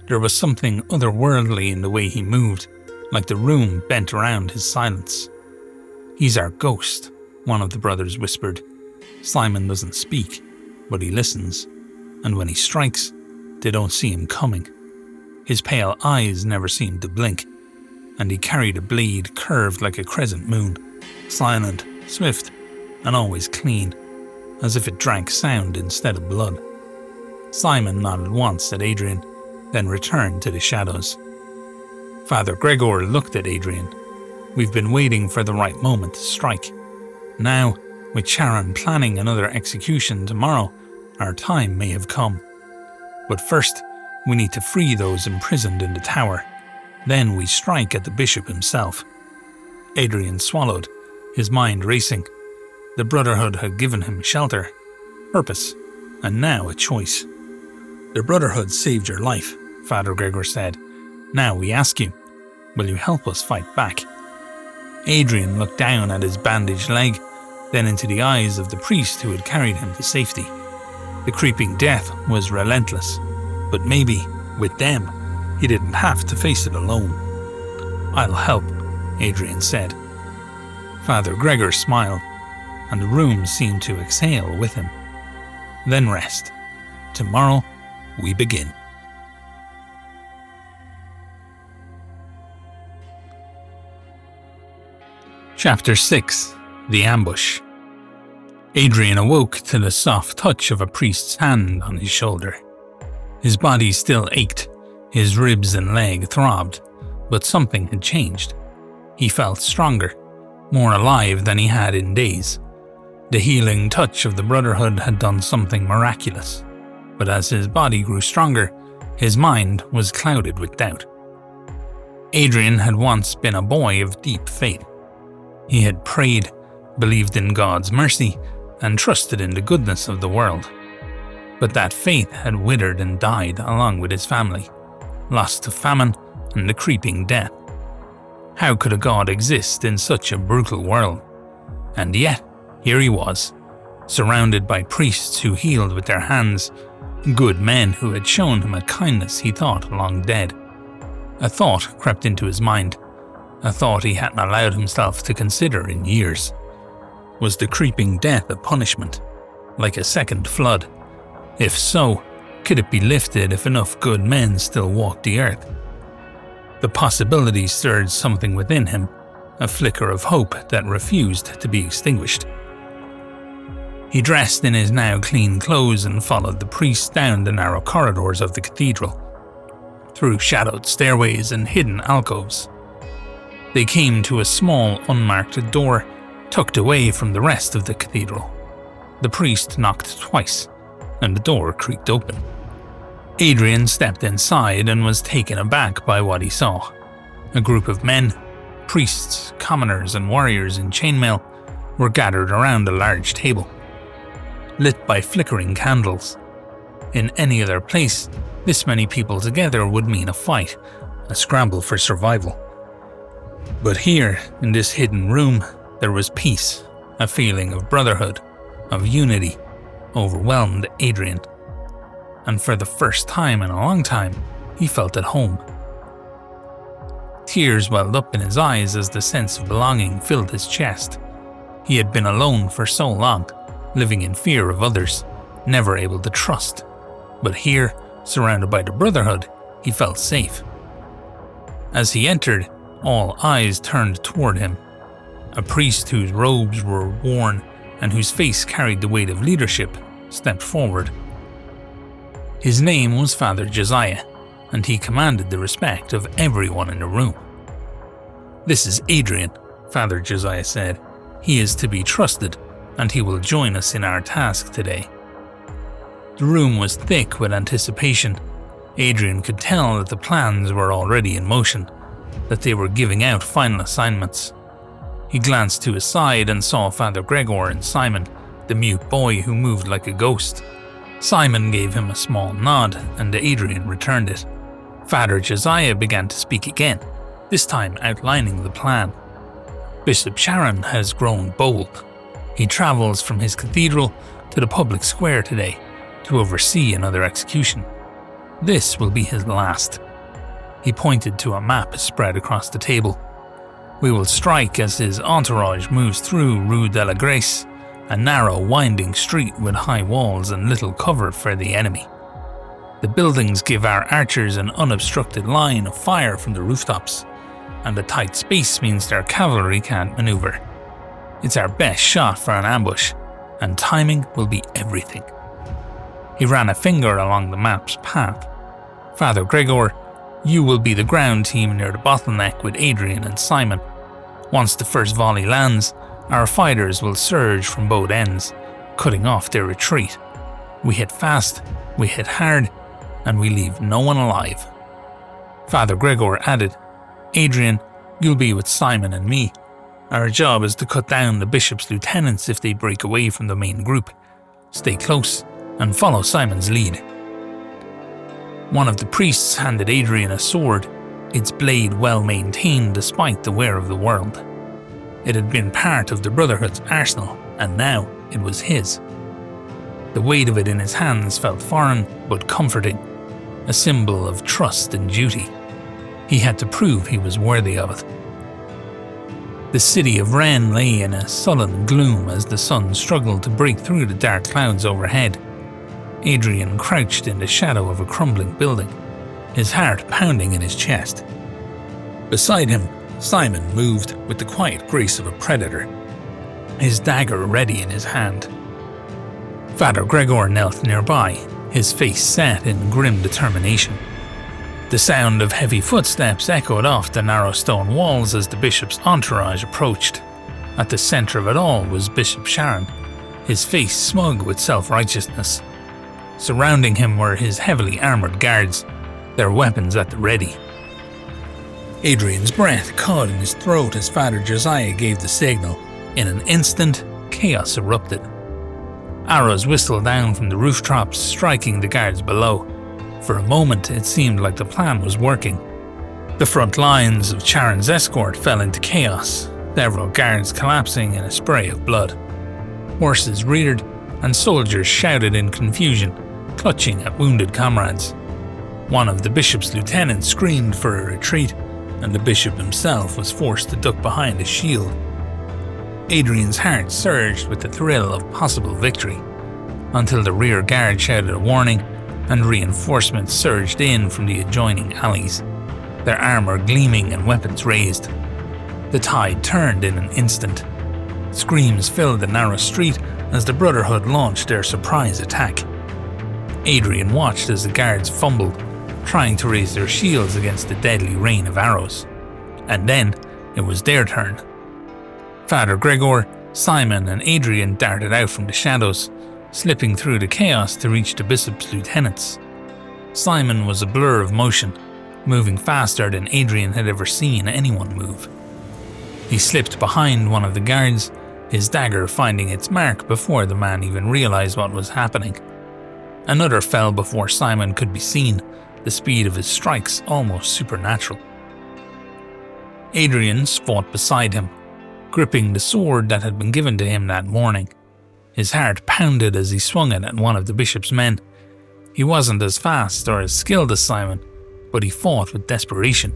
There was something otherworldly in the way he moved, like the room bent around his silence. "He's our ghost," one of the brothers whispered. "Simon doesn't speak, but he listens, and when he strikes, they don't see him coming. His pale eyes never seemed to blink, and he carried a blade curved like a crescent moon, silent, swift, and always clean, as if it drank sound instead of blood." Simon nodded once at Adrian, then returned to the shadows. Father Gregor looked at Adrian. "We've been waiting for the right moment to strike. Now, with Sharon planning another execution tomorrow, our time may have come. But first, we need to free those imprisoned in the tower. Then we strike at the bishop himself." Adrian swallowed, his mind racing. The Brotherhood had given him shelter, purpose, and now a choice. "The Brotherhood saved your life," Father Gregor said. "Now we ask you, will you help us fight back?" Adrian looked down at his bandaged leg, then into the eyes of the priest who had carried him to safety. The creeping death was relentless, but maybe, with them, he didn't have to face it alone. "I'll help," Adrian said. Father Gregor smiled, and the room seemed to exhale with him. "Then rest. Tomorrow, we begin." Chapter 6. The Ambush. Adrian awoke to the soft touch of a priest's hand on his shoulder. His body still ached, his ribs and leg throbbed, but something had changed. He felt stronger, more alive than he had in days. The healing touch of the Brotherhood had done something miraculous, but as his body grew stronger, his mind was clouded with doubt. Adrian had once been a boy of deep faith. He had prayed, believed in God's mercy, and trusted in the goodness of the world. But that faith had withered and died along with his family, lost to famine and the creeping death. How could a God exist in such a brutal world? And yet, here he was, surrounded by priests who healed with their hands, good men who had shown him a kindness he thought long dead. A thought crept into his mind, a thought he hadn't allowed himself to consider in years. Was the creeping death a punishment, like a second flood? If so, could it be lifted if enough good men still walked the earth? The possibility stirred something within him, a flicker of hope that refused to be extinguished. He dressed in his now clean clothes and followed the priest down the narrow corridors of the cathedral, through shadowed stairways and hidden alcoves. They came to a small, unmarked door, tucked away from the rest of the cathedral. The priest knocked twice, and the door creaked open. Adrian stepped inside and was taken aback by what he saw. A group of men, priests, commoners, and warriors in chainmail, were gathered around a large table, lit by flickering candles. In any other place, this many people together would mean a fight, a scramble for survival. But here, in this hidden room, there was peace, a feeling of brotherhood, of unity, overwhelmed Adrian. And for the first time in a long time, he felt at home. Tears welled up in his eyes as the sense of belonging filled his chest. He had been alone for so long, living in fear of others, never able to trust. But here, surrounded by the Brotherhood, he felt safe. As he entered, all eyes turned toward him. A priest whose robes were worn and whose face carried the weight of leadership stepped forward. His name was Father Josiah, and he commanded the respect of everyone in the room. "This is Adrian," Father Josiah said. "He is to be trusted, and he will join us in our task today." The room was thick with anticipation. Adrian could tell that the plans were already in motion, that they were giving out final assignments. He glanced to his side and saw Father Gregor and Simon, the mute boy who moved like a ghost. Simon gave him a small nod, and Adrian returned it. Father Josiah began to speak again, this time outlining the plan. Bishop Sharon has grown bold. He travels from his cathedral to the public square today to oversee another execution. This will be his last. He pointed to a map spread across the table. We will strike as his entourage moves through Rue de la Grace, a narrow, winding street with high walls and little cover for the enemy. The buildings give our archers an unobstructed line of fire from the rooftops, and the tight space means their cavalry can't maneuver. It's our best shot for an ambush, and timing will be everything. He ran a finger along the map's path. "Father Gregor, you will be the ground team near the bottleneck with Adrian and Simon. Once the first volley lands, our fighters will surge from both ends, cutting off their retreat. We hit fast, we hit hard, and we leave no one alive." Father Gregor added, "Adrian, you'll be with Simon and me. Our job is to cut down the bishop's lieutenants if they break away from the main group. Stay close and follow Simon's lead." One of the priests handed Adrian a sword, its blade well maintained despite the wear of the world. It had been part of the Brotherhood's arsenal, and now it was his. The weight of it in his hands felt foreign but comforting, a symbol of trust and duty. He had to prove he was worthy of it. The city of Rennes lay in a sullen gloom as the sun struggled to break through the dark clouds overhead. Adrian crouched in the shadow of a crumbling building, his heart pounding in his chest. Beside him, Simon moved with the quiet grace of a predator, his dagger ready in his hand. Father Gregor knelt nearby, his face set in grim determination. The sound of heavy footsteps echoed off the narrow stone walls as the bishop's entourage approached. At the centre of it all was Bishop Sharon, his face smug with self-righteousness. Surrounding him were his heavily armoured guards, their weapons at the ready. Adrian's breath caught in his throat as Father Josiah gave the signal. In an instant, chaos erupted. Arrows whistled down from the rooftops, striking the guards below. For a moment, it seemed like the plan was working. The front lines of Sharon's escort fell into chaos, several guards collapsing in a spray of blood. Horses reared, and soldiers shouted in confusion, clutching at wounded comrades. One of the bishop's lieutenants screamed for a retreat, and the bishop himself was forced to duck behind a shield. Adrian's heart surged with the thrill of possible victory, until the rear guard shouted a warning, and reinforcements surged in from the adjoining alleys, their armour gleaming and weapons raised. The tide turned in an instant. Screams filled the narrow street as the Brotherhood launched their surprise attack. Adrian watched as the guards fumbled, trying to raise their shields against the deadly rain of arrows. And then it was their turn. Father Gregor, Simon and Adrian darted out from the shadows, slipping through the chaos to reach the bishop's lieutenants. Simon was a blur of motion, moving faster than Adrian had ever seen anyone move. He slipped behind one of the guards, his dagger finding its mark before the man even realized what was happening. Another fell before Simon could be seen, the speed of his strikes almost supernatural. Adrian fought beside him, gripping the sword that had been given to him that morning. His heart pounded as he swung it at one of the bishop's men. He wasn't as fast or as skilled as Simon, but he fought with desperation.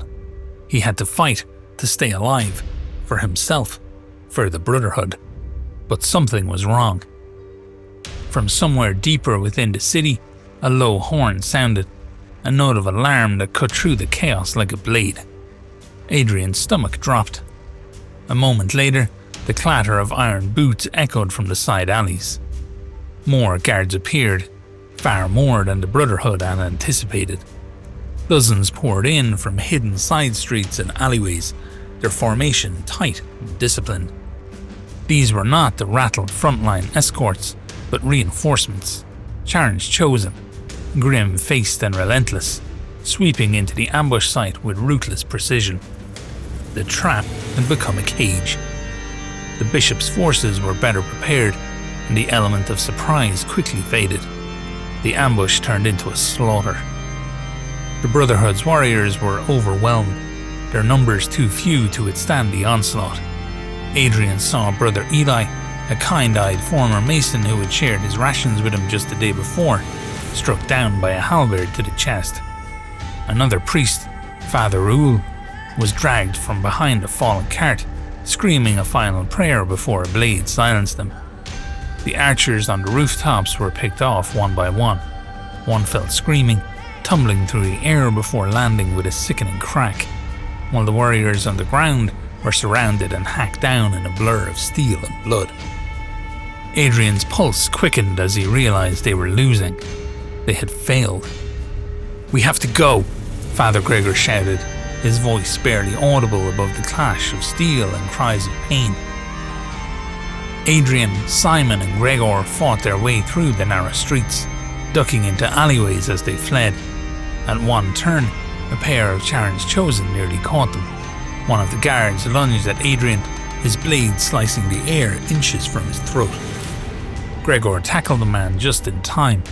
He had to fight to stay alive, for himself, for the Brotherhood. But something was wrong. From somewhere deeper within the city, a low horn sounded, a note of alarm that cut through the chaos like a blade. Adrian's stomach dropped. A moment later, the clatter of iron boots echoed from the side alleys. More guards appeared, far more than the Brotherhood had anticipated. Dozens poured in from hidden side streets and alleyways, their formation tight and disciplined. These were not the rattled frontline escorts, but reinforcements, Charles chosen, grim-faced and relentless, sweeping into the ambush site with ruthless precision. The trap had become a cage. The bishop's forces were better prepared, and the element of surprise quickly faded. The ambush turned into a slaughter. The Brotherhood's warriors were overwhelmed, their numbers too few to withstand the onslaught. Adrian saw Brother Eli, a kind-eyed former mason who had shared his rations with him just the day before, struck down by a halberd to the chest. Another priest, Father Raoul, was dragged from behind a fallen cart, screaming a final prayer before a blade silenced them. The archers on the rooftops were picked off one by one. One fell screaming, tumbling through the air before landing with a sickening crack, while the warriors on the ground were surrounded and hacked down in a blur of steel and blood. Adrian's pulse quickened as he realized they were losing. They had failed. "We have to go," Father Gregor shouted, his voice barely audible above the clash of steel and cries of pain. Adrian, Simon and Gregor fought their way through the narrow streets, ducking into alleyways as they fled. At one turn, a pair of Charon's chosen nearly caught them. One of the guards lunged at Adrian, his blade slicing the air inches from his throat. Gregor tackled the man just in time,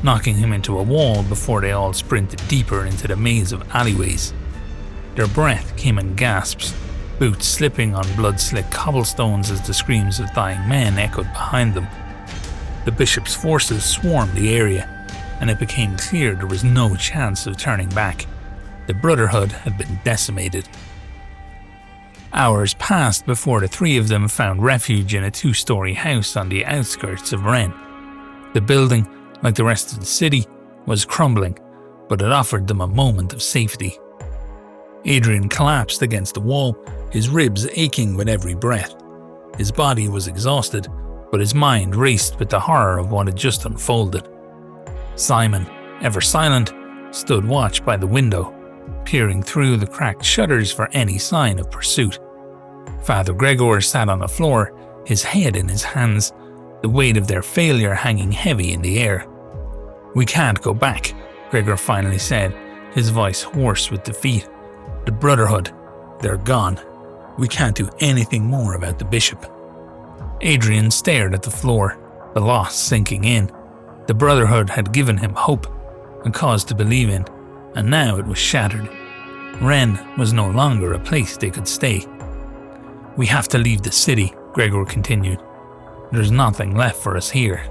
knocking him into a wall before they all sprinted deeper into the maze of alleyways. Their breath came in gasps, boots slipping on blood-slick cobblestones as the screams of dying men echoed behind them. The bishop's forces swarmed the area, and it became clear there was no chance of turning back. The Brotherhood had been decimated. Hours passed before the three of them found refuge in a 2-story house on the outskirts of Rennes. The building, like the rest of the city, was crumbling, but it offered them a moment of safety. Adrian collapsed against the wall, his ribs aching with every breath. His body was exhausted, but his mind raced with the horror of what had just unfolded. Simon, ever silent, stood watch by the window, peering through the cracked shutters for any sign of pursuit. Father Gregor sat on the floor, his head in his hands, the weight of their failure hanging heavy in the air. "We can't go back," Gregor finally said, his voice hoarse with defeat. "The Brotherhood, they're gone. We can't do anything more about the bishop." Adrian stared at the floor, the loss sinking in. The Brotherhood had given him hope, a cause to believe in, and now it was shattered. Rennes was no longer a place they could stay. "We have to leave the city," Gregor continued. "There's nothing left for us here."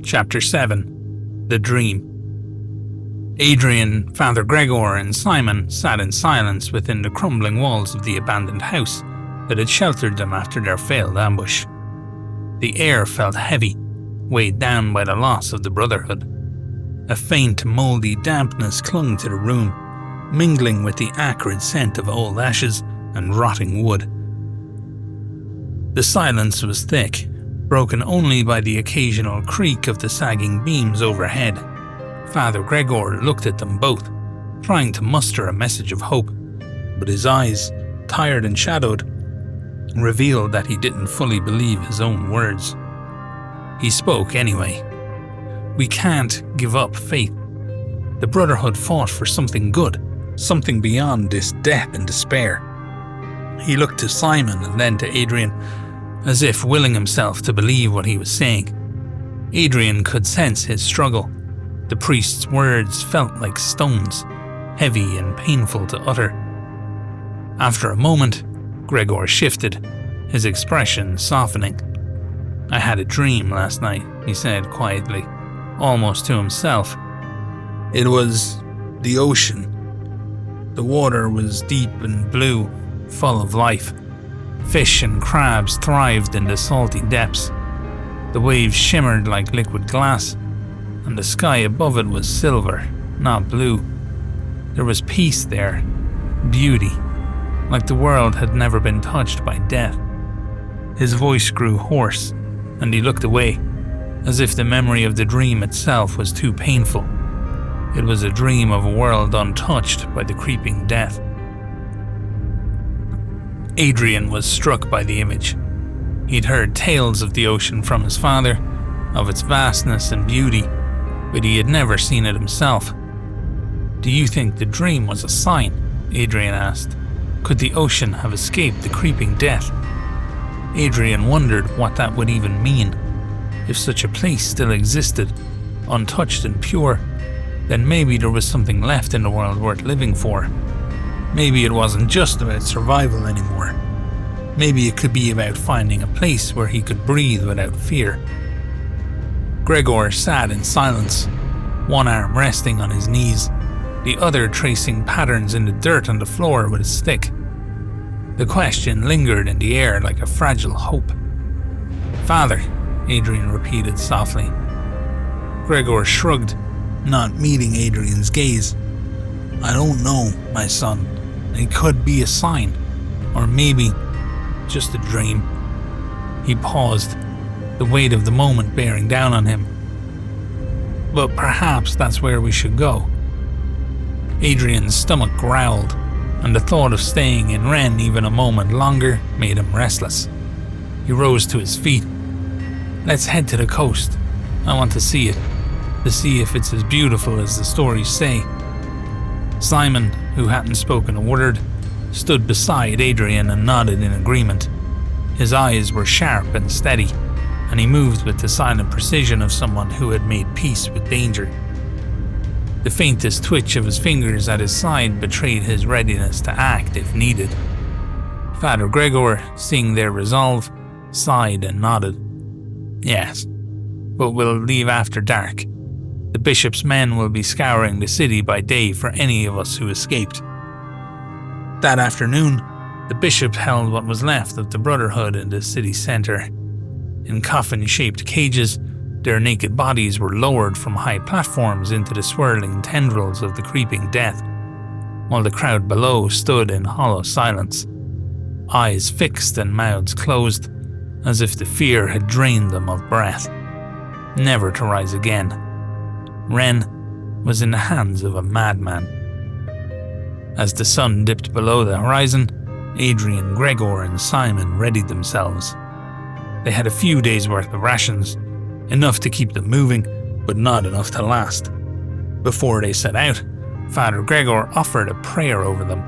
Chapter 7. The Dream. Adrian, Father Gregor and Simon sat in silence within the crumbling walls of the abandoned house that had sheltered them after their failed ambush. The air felt heavy, weighed down by the loss of the Brotherhood. A faint, mouldy dampness clung to the room, mingling with the acrid scent of old ashes and rotting wood. The silence was thick, broken only by the occasional creak of the sagging beams overhead. Father Gregor looked at them both, trying to muster a message of hope, but his eyes, tired and shadowed, revealed that he didn't fully believe his own words. He spoke anyway. "We can't give up faith. The Brotherhood fought for something good, something beyond this death and despair." He looked to Simon and then to Adrian, as if willing himself to believe what he was saying. Adrian could sense his struggle. The priest's words felt like stones, heavy and painful to utter. After a moment, Gregor shifted, his expression softening. "I had a dream last night," he said quietly, almost to himself. "It was the ocean. The water was deep and blue, full of life. Fish and crabs thrived in the salty depths. The waves shimmered like liquid glass, and the sky above it was silver, not blue. There was peace there, beauty, like the world had never been touched by death. His voice grew hoarse, and he looked away, as if the memory of the dream itself was too painful. It was a dream of a world untouched by the creeping death. Adrian was struck by the image. He'd heard tales of the ocean from his father, of its vastness and beauty, but he had never seen it himself. "Do you think the dream was a sign?" Adrian asked. "Could the ocean have escaped the creeping death?" Adrian wondered what that would even mean. If such a place still existed, untouched and pure, then maybe there was something left in the world worth living for. Maybe it wasn't just about survival anymore. Maybe it could be about finding a place where he could breathe without fear. Gregor sat in silence, one arm resting on his knees, the other tracing patterns in the dirt on the floor with a stick. The question lingered in the air like a fragile hope. "Father," Adrian repeated softly. Gregor shrugged, not meeting Adrian's gaze. "I don't know, my son. It could be a sign, or maybe just a dream." He paused, the weight of the moment bearing down on him. "But perhaps that's where we should go." Adrian's stomach growled, and the thought of staying in Rennes even a moment longer made him restless. He rose to his feet. "Let's head to the coast. I want to see it, to see if it's as beautiful as the stories say." Simon, who hadn't spoken a word, stood beside Adrian and nodded in agreement. His eyes were sharp and steady, and he moved with the silent precision of someone who had made peace with danger. The faintest twitch of his fingers at his side betrayed his readiness to act if needed. Father Gregor, seeing their resolve, sighed and nodded. "Yes, but we'll leave after dark. The bishop's men will be scouring the city by day for any of us who escaped." That afternoon, the bishop held what was left of the Brotherhood in the city centre. In coffin-shaped cages, their naked bodies were lowered from high platforms into the swirling tendrils of the creeping death, while the crowd below stood in hollow silence, eyes fixed and mouths closed, as if the fear had drained them of breath, never to rise again. Rennes was in the hands of a madman. As the sun dipped below the horizon, Adrian, Gregor and Simon readied themselves. They had a few days' worth of rations, enough to keep them moving, but not enough to last. Before they set out, Father Gregor offered a prayer over them,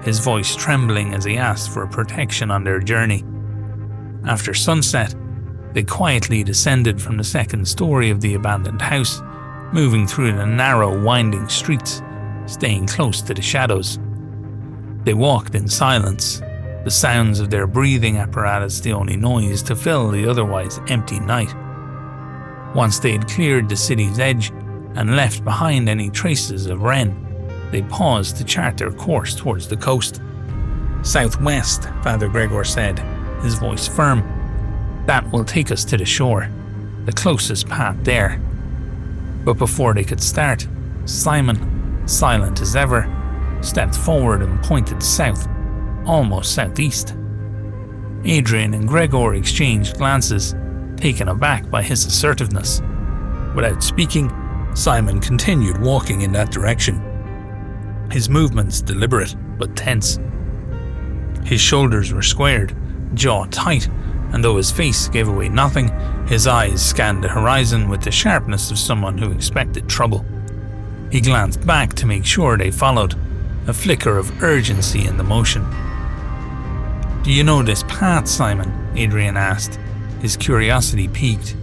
his voice trembling as he asked for protection on their journey. After sunset, they quietly descended from the second story of the abandoned house, moving through the narrow, winding streets, staying close to the shadows. They walked in silence, the sounds of their breathing apparatus the only noise to fill the otherwise empty night. Once they had cleared the city's edge and left behind any traces of Rennes, they paused to chart their course towards the coast. "Southwest," Father Gregor said, his voice firm. "That will take us to the shore, the closest path there." But before they could start, Simon, silent as ever, stepped forward and pointed south, almost southeast. Adrian and Gregor exchanged glances, taken aback by his assertiveness. Without speaking, Simon continued walking in that direction, his movements deliberate but tense. His shoulders were squared, jaw tight, and though his face gave away nothing, his eyes scanned the horizon with the sharpness of someone who expected trouble. He glanced back to make sure they followed, a flicker of urgency in the motion. "Do you know this path, Simon?" Adrian asked, his curiosity piqued.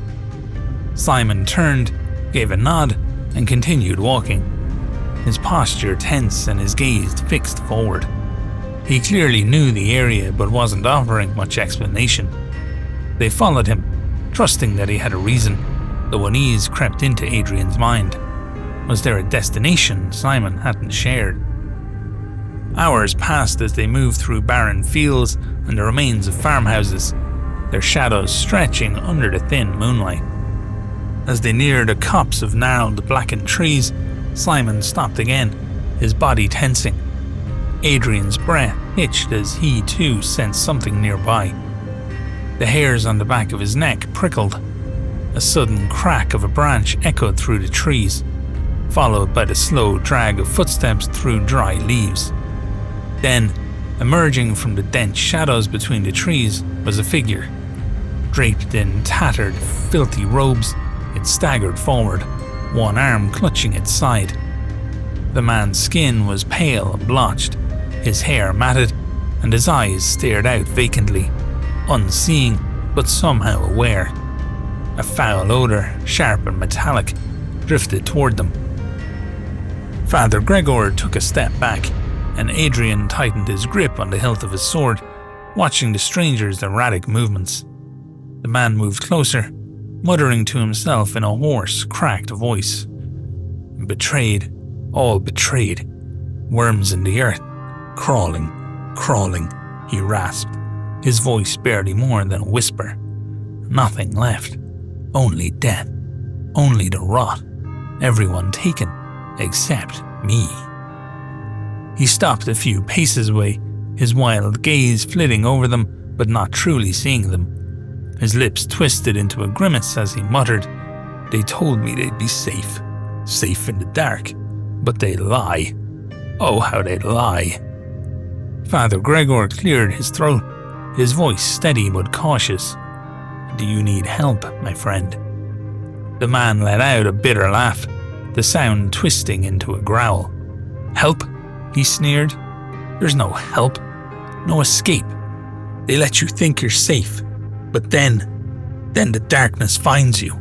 Simon turned, gave a nod, and continued walking, his posture tense and his gaze fixed forward. He clearly knew the area but wasn't offering much explanation. They followed him, trusting that he had a reason, though unease crept into Adrian's mind. Was there a destination Simon hadn't shared? Hours passed as they moved through barren fields and the remains of farmhouses, their shadows stretching under the thin moonlight. As they neared a copse of gnarled, blackened trees, Simon stopped again, his body tensing. Adrian's breath hitched as he too sensed something nearby. The hairs on the back of his neck prickled. A sudden crack of a branch echoed through the trees, followed by the slow drag of footsteps through dry leaves. Then, emerging from the dense shadows between the trees, was a figure. Draped in tattered, filthy robes, it staggered forward, one arm clutching its side. The man's skin was pale and blotched, his hair matted, and his eyes stared out vacantly, unseeing but somehow aware. A foul odour, sharp and metallic, drifted toward them. Father Gregor took a step back, and Adrian tightened his grip on the hilt of his sword, watching the stranger's erratic movements. The man moved closer, muttering to himself in a hoarse, cracked voice. Betrayed, all betrayed. Worms in the earth, crawling, crawling, he rasped, his voice barely more than a whisper. Nothing left, only death, only the rot, everyone taken, except me. He stopped a few paces away, his wild gaze flitting over them, but not truly seeing them. His lips twisted into a grimace as he muttered, "They told me they'd be safe in the dark, but they lie. Oh, how they lie." Father Gregor cleared his throat, his voice steady but cautious. "Do you need help, my friend?" The man let out a bitter laugh, the sound twisting into a growl. "Help?" he sneered. "There's no help, no escape. They let you think you're safe, but then the darkness finds you."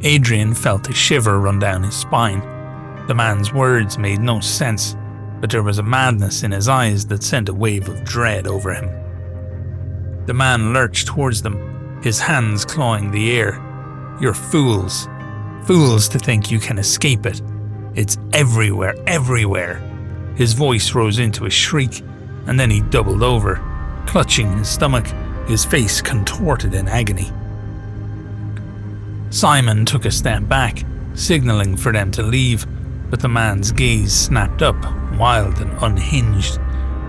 Adrian felt a shiver run down his spine. The man's words made no sense, but there was a madness in his eyes that sent a wave of dread over him. The man lurched towards them, his hands clawing the air. "You're fools. Fools to think you can escape it. It's everywhere, everywhere." His voice rose into a shriek, and then he doubled over, clutching his stomach, his face contorted in agony. Simon took a step back, signaling for them to leave, but the man's gaze snapped up, wild and unhinged.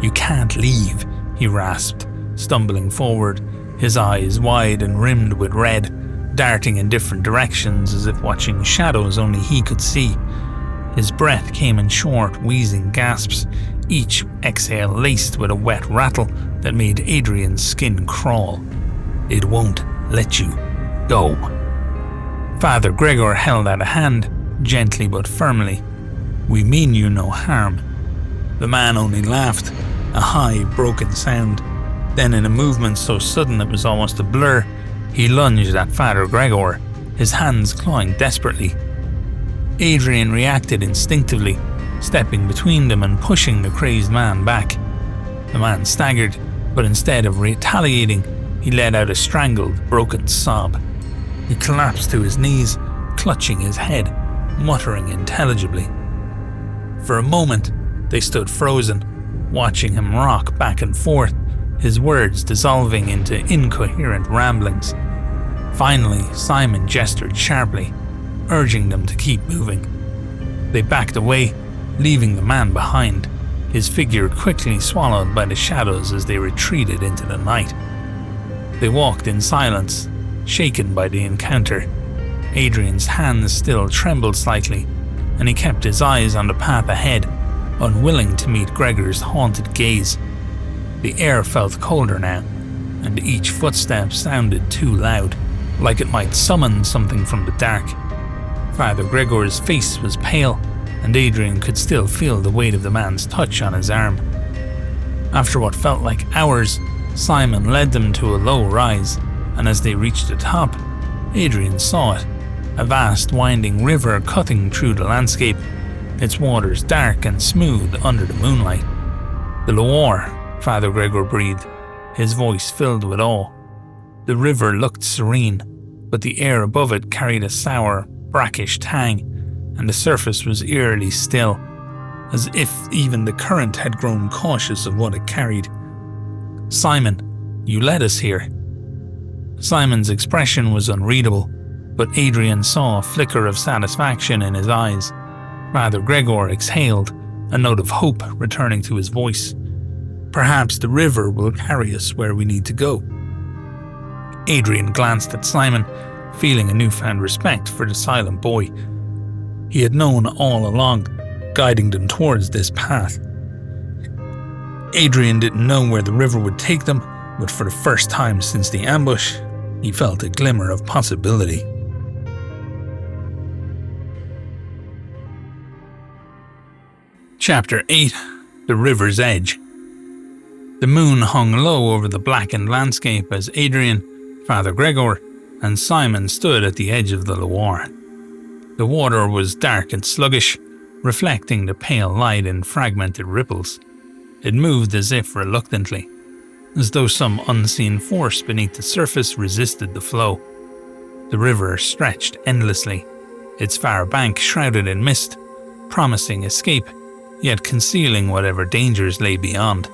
"You can't leave," he rasped, stumbling forward, his eyes wide and rimmed with red, darting in different directions as if watching shadows only he could see. His breath came in short, wheezing gasps, each exhale laced with a wet rattle that made Adrian's skin crawl. "It won't let you go." Father Gregor held out a hand, gently but firmly. "We mean you no harm." The man only laughed, a high, broken sound. Then, in a movement so sudden it was almost a blur, he lunged at Father Gregor, his hands clawing desperately. Adrian reacted instinctively, stepping between them and pushing the crazed man back. The man staggered, but instead of retaliating, he let out a strangled, broken sob. He collapsed to his knees, clutching his head, muttering intelligibly. For a moment, they stood frozen, watching him rock back and forth, his words dissolving into incoherent ramblings. Finally, Simon gestured sharply, urging them to keep moving. They backed away, leaving the man behind, his figure quickly swallowed by the shadows as they retreated into the night. They walked in silence, shaken by the encounter. Adrian's hands still trembled slightly, and he kept his eyes on the path ahead, unwilling to meet Gregor's haunted gaze. The air felt colder now, and each footstep sounded too loud, like it might summon something from the dark. Father Gregor's face was pale, and Adrian could still feel the weight of the man's touch on his arm. After what felt like hours, Simon led them to a low rise, and as they reached the top, Adrian saw it, a vast winding river cutting through the landscape, its waters dark and smooth under the moonlight. "The Loire," Father Gregor breathed, his voice filled with awe. The river looked serene, but the air above it carried a sour, brackish tang, and the surface was eerily still, as if even the current had grown cautious of what it carried. "Simon, you led us here." Simon's expression was unreadable, but Adrian saw a flicker of satisfaction in his eyes. Father Gregor exhaled, a note of hope returning to his voice. Perhaps the river will carry us where we need to go. Adrian glanced at Simon, feeling a newfound respect for the silent boy. He had known all along, guiding them towards this path. Adrian didn't know where the river would take them, but for the first time since the ambush, he felt a glimmer of possibility. Chapter 8: The River's Edge. The moon hung low over the blackened landscape as Adrian, Father Gregor, and Simon stood at the edge of the Loire. The water was dark and sluggish, reflecting the pale light in fragmented ripples. It moved as if reluctantly, as though some unseen force beneath the surface resisted the flow. The river stretched endlessly, its far bank shrouded in mist, promising escape, yet concealing whatever dangers lay beyond.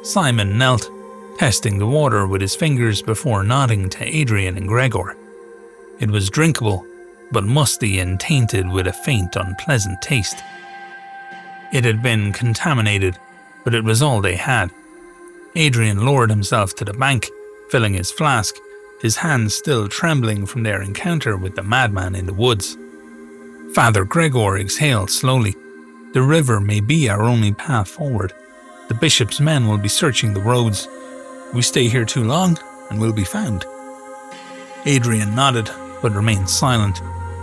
Simon knelt, testing the water with his fingers before nodding to Adrian and Gregor. It was drinkable, but musty and tainted with a faint, unpleasant taste. It had been contaminated, but it was all they had. Adrian lowered himself to the bank, filling his flask, his hands still trembling from their encounter with the madman in the woods. Father Gregor exhaled slowly. The river may be our only path forward. The bishop's men will be searching the roads. We stay here too long, and we'll be found. Adrian nodded, but remained silent,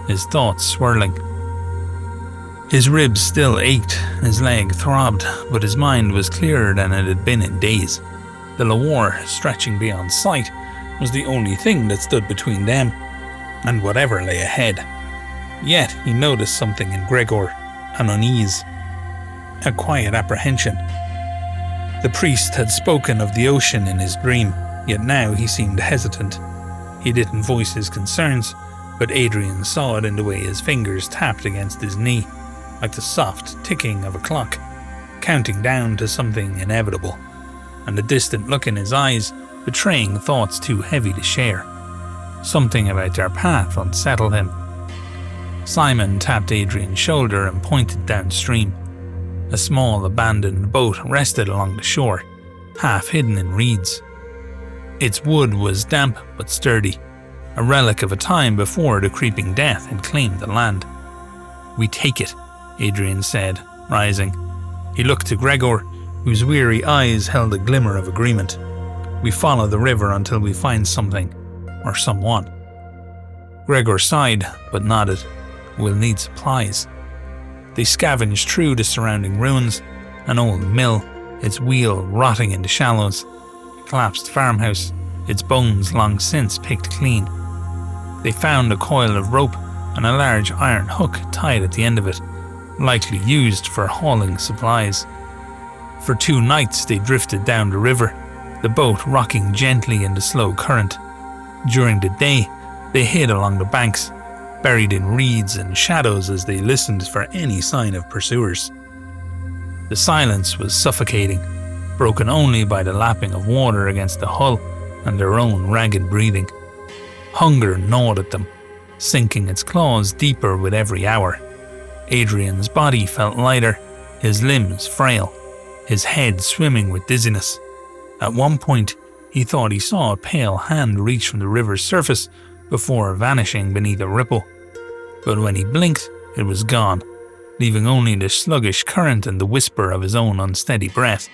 his thoughts swirling. His ribs still ached, his leg throbbed, but his mind was clearer than it had been in days. The Loire, stretching beyond sight, was the only thing that stood between them and whatever lay ahead. Yet he noticed something in Gregor, an unease, a quiet apprehension. The priest had spoken of the ocean in his dream, yet now he seemed hesitant. He didn't voice his concerns, but Adrian saw it in the way his fingers tapped against his knee, like the soft ticking of a clock, counting down to something inevitable, and the distant look in his eyes betraying thoughts too heavy to share. Something about their path unsettled him. Simon tapped Adrian's shoulder and pointed downstream. A small abandoned boat rested along the shore, half hidden in reeds. Its wood was damp but sturdy, a relic of a time before the creeping death had claimed the land. "We take it," Adrian said, rising. He looked to Gregor, whose weary eyes held a glimmer of agreement. "We follow the river until we find something, or someone." Gregor sighed, but nodded. "We'll need supplies." They scavenged through the surrounding ruins, an old mill, its wheel rotting in the shallows, a collapsed farmhouse, its bones long since picked clean. They found a coil of rope and a large iron hook tied at the end of it, likely used for hauling supplies. For 2 nights they drifted down the river, the boat rocking gently in the slow current. During the day, they hid along the banks, buried in reeds and shadows as they listened for any sign of pursuers. The silence was suffocating, broken only by the lapping of water against the hull and their own ragged breathing. Hunger gnawed at them, sinking its claws deeper with every hour. Adrian's body felt lighter, his limbs frail, his head swimming with dizziness. At one point, he thought he saw a pale hand reach from the river's surface before vanishing beneath a ripple. But when he blinked, it was gone, leaving only the sluggish current and the whisper of his own unsteady breath.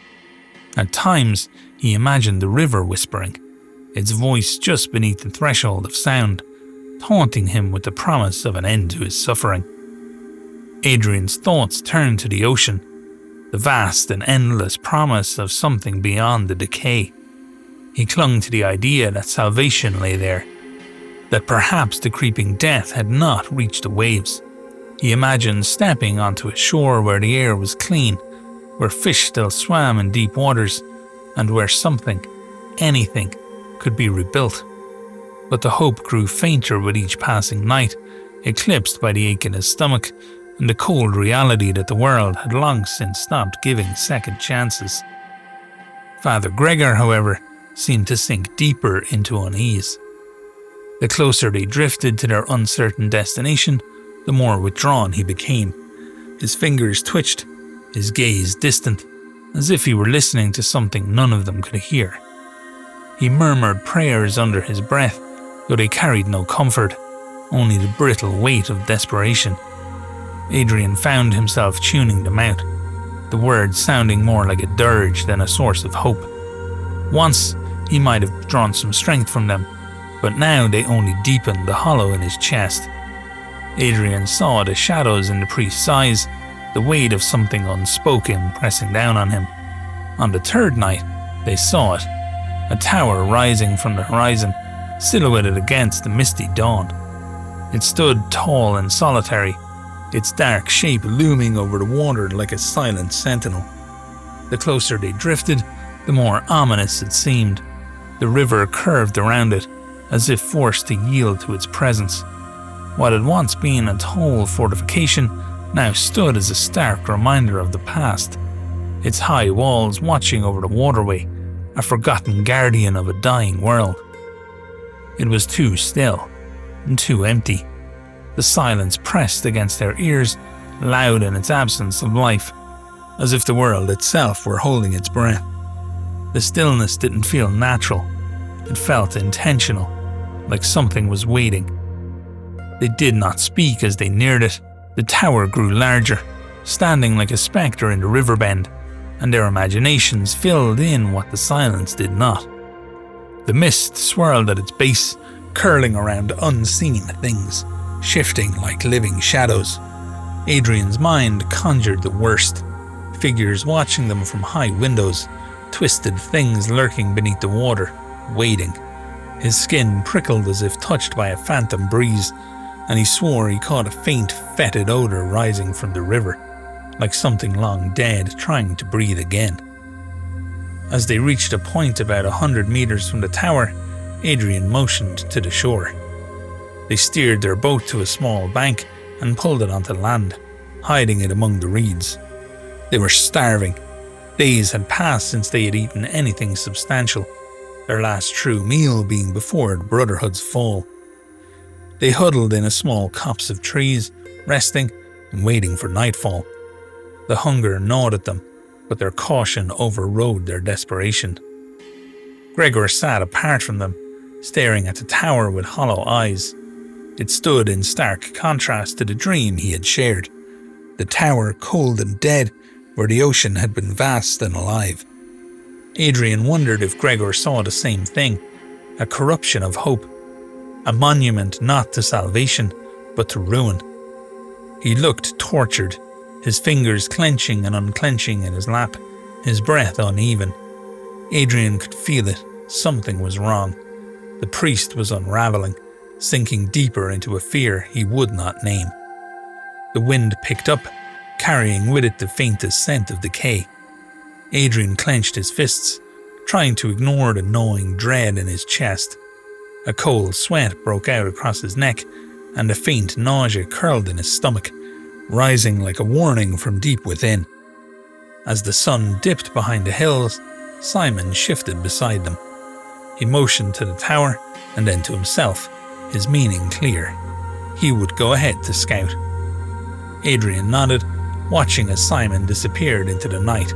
At times, he imagined the river whispering, its voice just beneath the threshold of sound, taunting him with the promise of an end to his suffering. Adrian's thoughts turned to the ocean, the vast and endless promise of something beyond the decay. He clung to the idea that salvation lay there, that perhaps the creeping death had not reached the waves. He imagined stepping onto a shore where the air was clean, where fish still swam in deep waters, and where something, anything, could be rebuilt. But the hope grew fainter with each passing night, eclipsed by the ache in his stomach and the cold reality that the world had long since stopped giving second chances. Father Gregor, however, seemed to sink deeper into unease. The closer they drifted to their uncertain destination, the more withdrawn he became. His fingers twitched, his gaze distant, as if he were listening to something none of them could hear. He murmured prayers under his breath, though they carried no comfort, only the brittle weight of desperation. Adrian found himself tuning them out, the words sounding more like a dirge than a source of hope. Once, he might have drawn some strength from them, but now they only deepened the hollow in his chest. Adrian saw the shadows in the priest's eyes, the weight of something unspoken pressing down on him. On the third night, they saw it, a tower rising from the horizon, silhouetted against the misty dawn. It stood tall and solitary, its dark shape looming over the water like a silent sentinel. The closer they drifted, the more ominous it seemed. The river curved around it, as if forced to yield to its presence. What had once been a tall fortification now stood as a stark reminder of the past, its high walls watching over the waterway, a forgotten guardian of a dying world. It was too still, and too empty. The silence pressed against their ears, loud in its absence of life, as if the world itself were holding its breath. The stillness didn't feel natural. It felt intentional, like something was waiting. They did not speak as they neared it. The tower grew larger, standing like a spectre in the river bend, and their imaginations filled in what the silence did not. The mist swirled at its base, curling around unseen things, shifting like living shadows. Adrian's mind conjured the worst, figures watching them from high windows, twisted things lurking beneath the water, waiting. His skin prickled as if touched by a phantom breeze, and he swore he caught a faint, fetid odor rising from the river, like something long dead trying to breathe again. As they reached a point about 100 meters from the tower, Adrian motioned to the shore. They steered their boat to a small bank and pulled it onto land, hiding it among the reeds. They were starving. Days had passed since they had eaten anything substantial, their last true meal being before the Brotherhood's fall. They huddled in a small copse of trees, resting and waiting for nightfall. The hunger gnawed at them, but their caution overrode their desperation. Gregor sat apart from them, staring at the tower with hollow eyes. It stood in stark contrast to the dream he had shared. The tower cold and dead, where the ocean had been vast and alive. Adrian wondered if Gregor saw the same thing, a corruption of hope, a monument not to salvation, but to ruin. He looked tortured, his fingers clenching and unclenching in his lap, his breath uneven. Adrian could feel it, something was wrong. The priest was unraveling, sinking deeper into a fear he would not name. The wind picked up, carrying with it the faintest scent of decay. Adrian clenched his fists, trying to ignore the gnawing dread in his chest. A cold sweat broke out across his neck, and a faint nausea curled in his stomach, rising like a warning from deep within. As the sun dipped behind the hills, Simon shifted beside them. He motioned to the tower and then to himself, his meaning clear. He would go ahead to scout. Adrian nodded, watching as Simon disappeared into the night.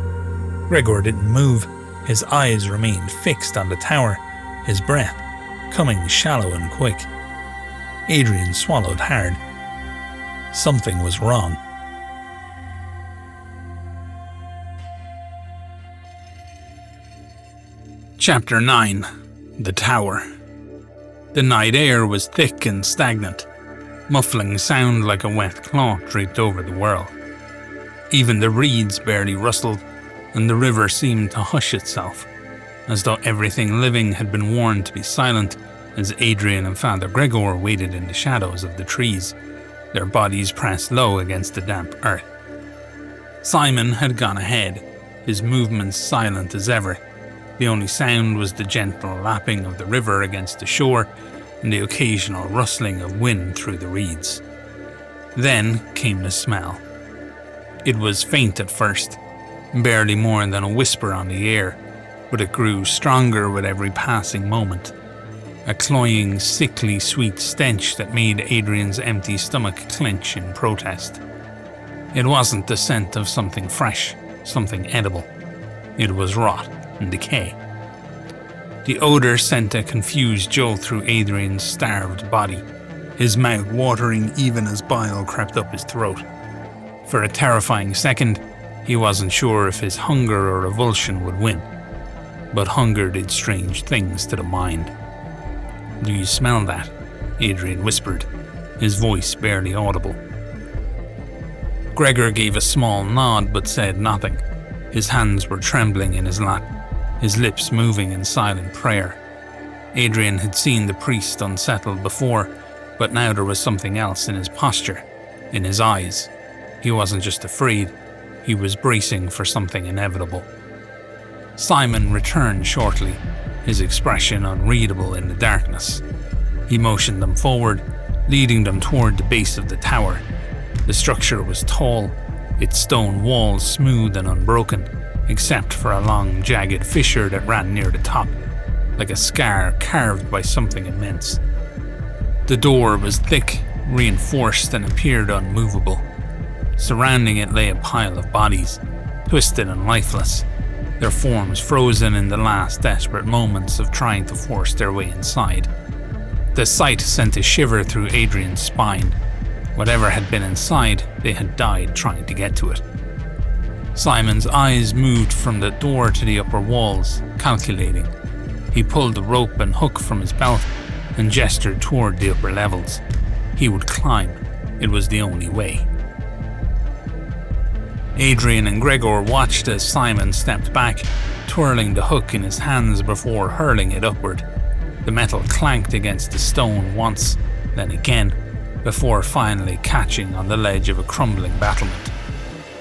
Gregor didn't move. His eyes remained fixed on the tower, his breath coming shallow and quick. Adrian swallowed hard. Something was wrong. Chapter 9. The Tower. The night air was thick and stagnant, muffling sound like a wet cloth draped over the world. Even the reeds barely rustled, and the river seemed to hush itself, as though everything living had been warned to be silent as Adrian and Father Gregor waited in the shadows of the trees, their bodies pressed low against the damp earth. Simon had gone ahead, his movements silent as ever. The only sound was the gentle lapping of the river against the shore and the occasional rustling of wind through the reeds. Then came the smell. It was faint at first, barely more than a whisper on the air, but it grew stronger with every passing moment. a cloying, sickly sweet stench that made Adrian's empty stomach clench in protest. It wasn't the scent of something fresh, something edible. It was rot and decay. The odour sent a confused jolt through Adrian's starved body, his mouth watering even as bile crept up his throat. For a terrifying second, he wasn't sure if his hunger or revulsion would win. But hunger did strange things to the mind. "Do you smell that?" Adrian whispered, his voice barely audible. Gregor gave a small nod but said nothing. His hands were trembling in his lap, his lips moving in silent prayer. Adrian had seen the priest unsettled before, but now there was something else in his posture, in his eyes. He wasn't just afraid, he was bracing for something inevitable. Simon returned shortly, his expression unreadable in the darkness. He motioned them forward, leading them toward the base of the tower. The structure was tall, its stone walls smooth and unbroken, except for a long, jagged fissure that ran near the top, like a scar carved by something immense. The door was thick, reinforced, and appeared unmovable. Surrounding it lay a pile of bodies, twisted and lifeless, their forms frozen in the last desperate moments of trying to force their way inside. The sight sent a shiver through Adrian's spine. Whatever had been inside, they had died trying to get to it. Simon's eyes moved from the door to the upper walls, calculating. He pulled the rope and hook from his belt and gestured toward the upper levels. He would climb. It was the only way. Adrian and Gregor watched as Simon stepped back, twirling the hook in his hands before hurling it upward. The metal clanked against the stone once, then again, before finally catching on the ledge of a crumbling battlement.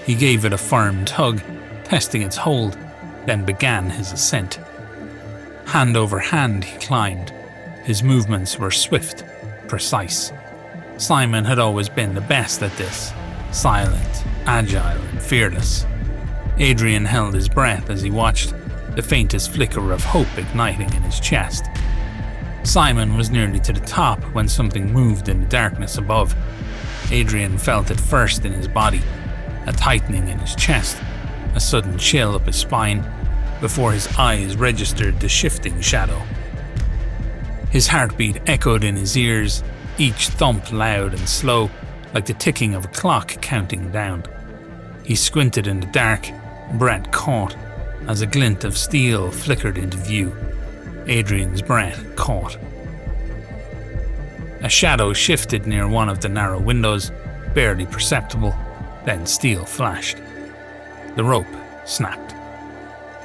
He gave it a firm tug, testing its hold, then began his ascent. Hand over hand he climbed. His movements were swift, precise. Simon had always been the best at this, silent, agile and fearless. Adrian held his breath as he watched, the faintest flicker of hope igniting in his chest. Simon was nearly to the top when something moved in the darkness above. Adrian felt it first in his body, a tightening in his chest, a sudden chill up his spine, before his eyes registered the shifting shadow. His heartbeat echoed in his ears, each thump loud and slow, like the ticking of a clock counting down. He squinted in the dark, breath caught, as a glint of steel flickered into view. Adrian's breath caught. A shadow shifted near one of the narrow windows, barely perceptible, then steel flashed. The rope snapped.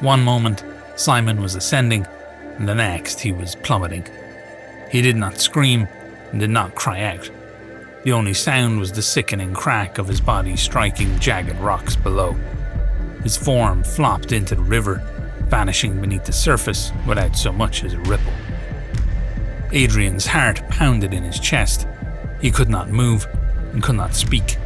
One moment, Simon was ascending, and the next he was plummeting. He did not scream and did not cry out. The only sound was the sickening crack of his body striking jagged rocks below. His form flopped into the river, vanishing beneath the surface without so much as a ripple. Adrian's heart pounded in his chest. He could not move and could not speak.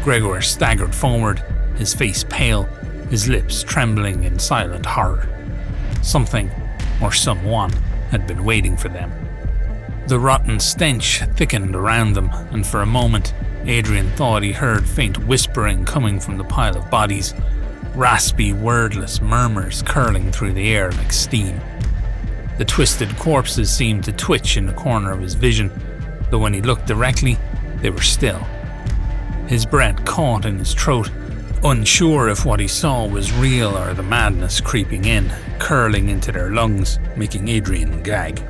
Gregor staggered forward, his face pale, his lips trembling in silent horror. Something, or someone, had been waiting for them. The rotten stench thickened around them, and for a moment, Adrian thought he heard faint whispering coming from the pile of bodies, raspy, wordless murmurs curling through the air like steam. The twisted corpses seemed to twitch in the corner of his vision, though when he looked directly, they were still. His breath caught in his throat, unsure if what he saw was real or the madness creeping in, curling into their lungs, making Adrian gag.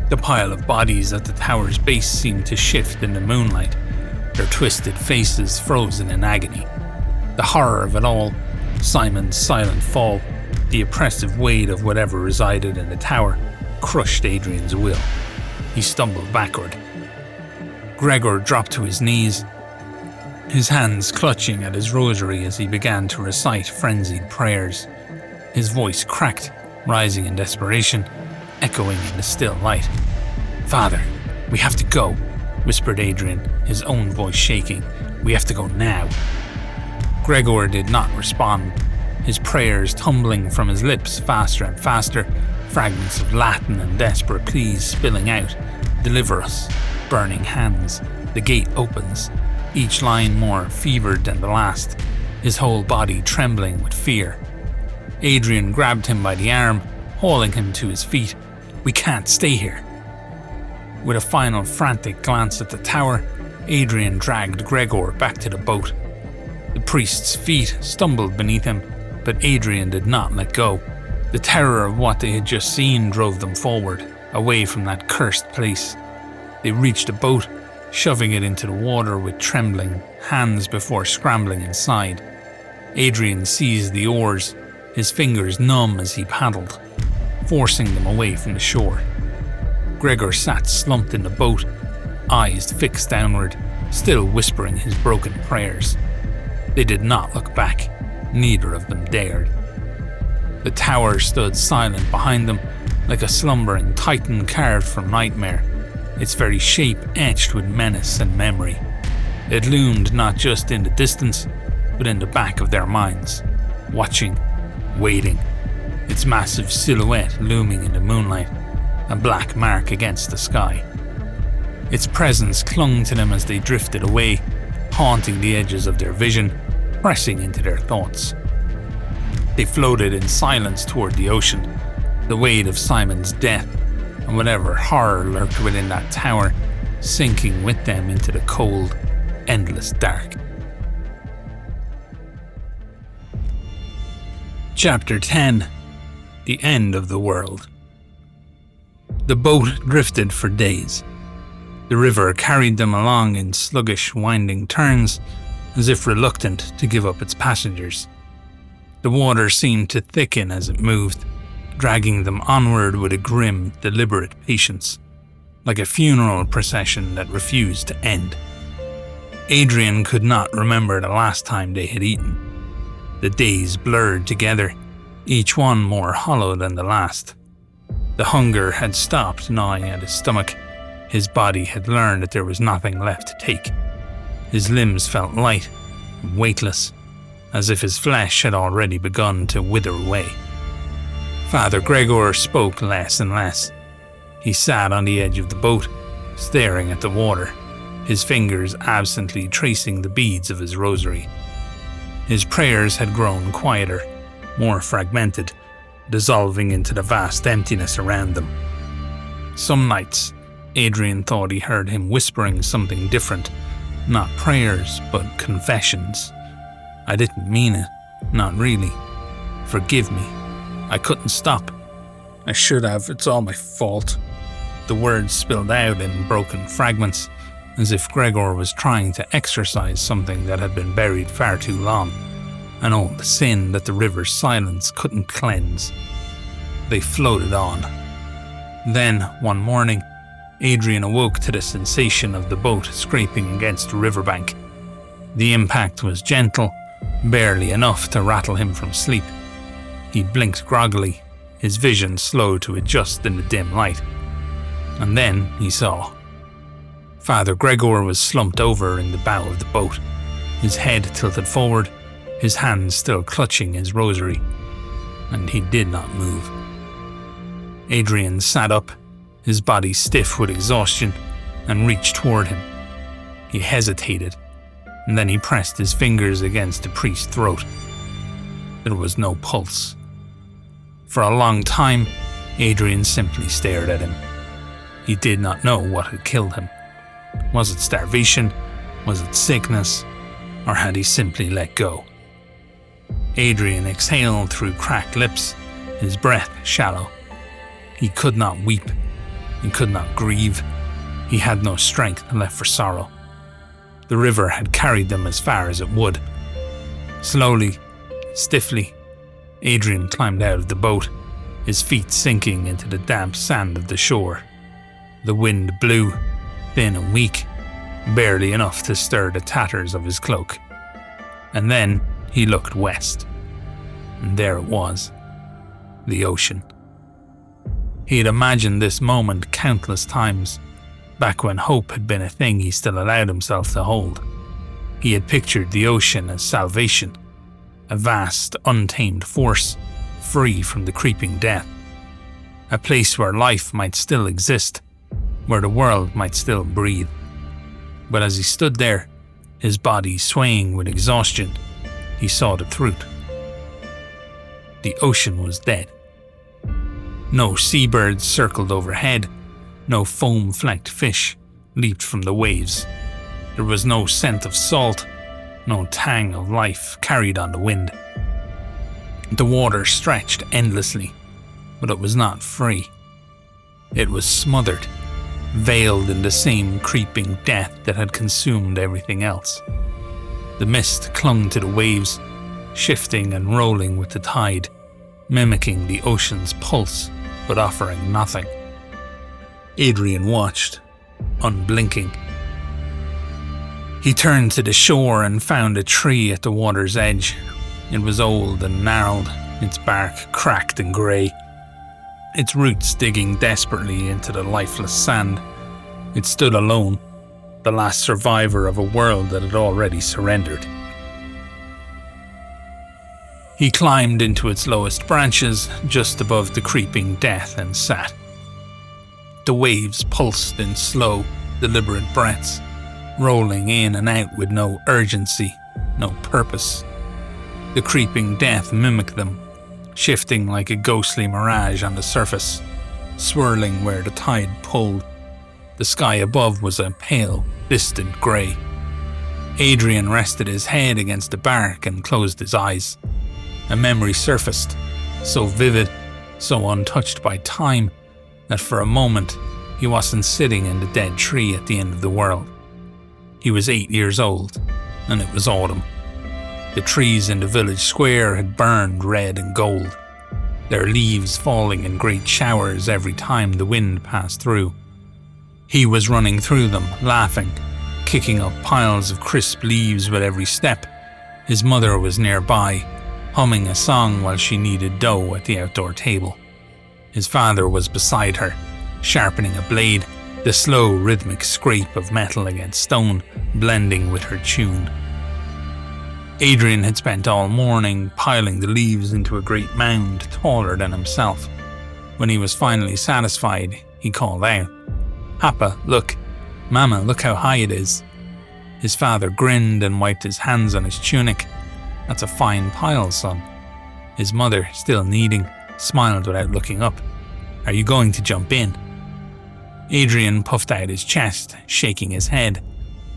The pile of bodies at the tower's base seemed to shift in the moonlight, their twisted faces frozen in agony. The horror of it all, Simon's silent fall, the oppressive weight of whatever resided in the tower, crushed Adrian's will. He stumbled backward. Gregor dropped to his knees, his hands clutching at his rosary as he began to recite frenzied prayers. His voice cracked, rising in desperation, echoing in the still light. "Father, we have to go," whispered Adrian, his own voice shaking. "We have to go now." Gregor did not respond, his prayers tumbling from his lips faster and faster fragments of Latin and desperate pleas spilling out. "Deliver us." Burning hands. The gate opens, each line more fevered than the last, his whole body trembling with fear. Adrian grabbed him by the arm, hauling him to his feet. "We can't stay here." With a final frantic glance at the tower, Adrian dragged Gregor back to the boat. The priest's feet stumbled beneath him, but Adrian did not let go. The terror of what they had just seen drove them forward, away from that cursed place. They reached the boat, shoving it into the water with trembling hands before scrambling inside. Adrian seized the oars, his fingers numb as he paddled, forcing them away from the shore. Gregor sat slumped in the boat, eyes fixed downward, still whispering his broken prayers. They did not look back. Neither of them dared. The tower stood silent behind them, like a slumbering titan carved from nightmare, its very shape etched with menace and memory. It loomed not just in the distance, but in the back of their minds, watching, waiting, its massive silhouette looming in the moonlight, a black mark against the sky. Its presence clung to them as they drifted away, haunting the edges of their vision, pressing into their thoughts. They floated in silence toward the ocean, the weight of Simon's death, and whatever horror lurked within that tower, sinking with them into the cold, endless dark. Chapter 10. The End of the World. The boat drifted for days. The river carried them along in sluggish, winding turns, as if reluctant to give up its passengers. The water seemed to thicken as it moved, dragging them onward with a grim, deliberate patience, like a funeral procession that refused to end. Adrian could not remember the last time they had eaten. The days blurred together, each one more hollow than the last. The hunger had stopped gnawing at his stomach. His body had learned that there was nothing left to take. His limbs felt light and weightless, as if his flesh had already begun to wither away. Father Gregor spoke less and less. He sat on the edge of the boat, staring at the water, his fingers absently tracing the beads of his rosary. His prayers had grown quieter, more fragmented, dissolving into the vast emptiness around them. Some nights, Adrian thought he heard him whispering something different, not prayers, but confessions. "I didn't mean it, not really. Forgive me. I couldn't stop. I should have, it's all my fault." The words spilled out in broken fragments, as if Gregor was trying to exorcise something that had been buried far too long, an old sin that the river's silence couldn't cleanse. They floated on. Then, one morning, Adrian awoke to the sensation of the boat scraping against the riverbank. The impact was gentle, barely enough to rattle him from sleep. He blinked groggily, his vision slow to adjust in the dim light. And then he saw. Father Gregor was slumped over in the bow of the boat, his head tilted forward, his hands still clutching his rosary, and he did not move. Adrian sat up, his body stiff with exhaustion, and reached toward him. He hesitated, and then he pressed his fingers against the priest's throat. There was no pulse. For a long time, Adrian simply stared at him. He did not know what had killed him. Was it starvation? Was it sickness? Or had he simply let go? Adrian exhaled through cracked lips, his breath shallow. He could not weep. He could not grieve. He had no strength left for sorrow. The river had carried them as far as it would. Slowly, stiffly, Adrian climbed out of the boat, his feet sinking into the damp sand of the shore. The wind blew, thin and weak, barely enough to stir the tatters of his cloak. And then he looked west. And there it was, the ocean. He had imagined this moment countless times, back when hope had been a thing he still allowed himself to hold. He had pictured the ocean as salvation, a vast, untamed force, free from the creeping death. a place where life might still exist, where the world might still breathe. But as he stood there, his body swaying with exhaustion, he saw the truth. The ocean was dead. No seabirds circled overhead, no foam-flecked fish leaped from the waves. There was no scent of salt, no tang of life carried on the wind. The water stretched endlessly, but it was not free. It was smothered, veiled in the same creeping death that had consumed everything else. The mist clung to the waves, shifting and rolling with the tide, mimicking the ocean's pulse, but offering nothing. Adrian watched, unblinking. He turned to the shore and found a tree at the water's edge. It was old and gnarled, its bark cracked and grey, its roots digging desperately into the lifeless sand. It stood alone, the last survivor of a world that had already surrendered. He climbed into its lowest branches, just above the creeping death, and sat. The waves pulsed in slow, deliberate breaths, rolling in and out with no urgency, no purpose. The creeping death mimicked them, shifting like a ghostly mirage on the surface, swirling where the tide pulled. The sky above was a pale, distant grey. Adrian rested his head against the bark and closed his eyes. A memory surfaced, so vivid, so untouched by time, that for a moment he wasn't sitting in the dead tree at the end of the world. He was 8 years old, and it was autumn. The trees in the village square had burned red and gold, their leaves falling in great showers every time the wind passed through. He was running through them, laughing, kicking up piles of crisp leaves with every step. His mother was nearby, humming a song while she kneaded dough at the outdoor table. His father was beside her, sharpening a blade, the slow rhythmic scrape of metal against stone blending with her tune. Adrian had spent all morning piling the leaves into a great mound taller than himself. When he was finally satisfied, he called out, "Papa, look. Mama, look how high it is." His father grinned and wiped his hands on his tunic. "That's a fine pile, son." His mother, still kneading, smiled without looking up. "Are you going to jump in?" Adrian puffed out his chest, shaking his head.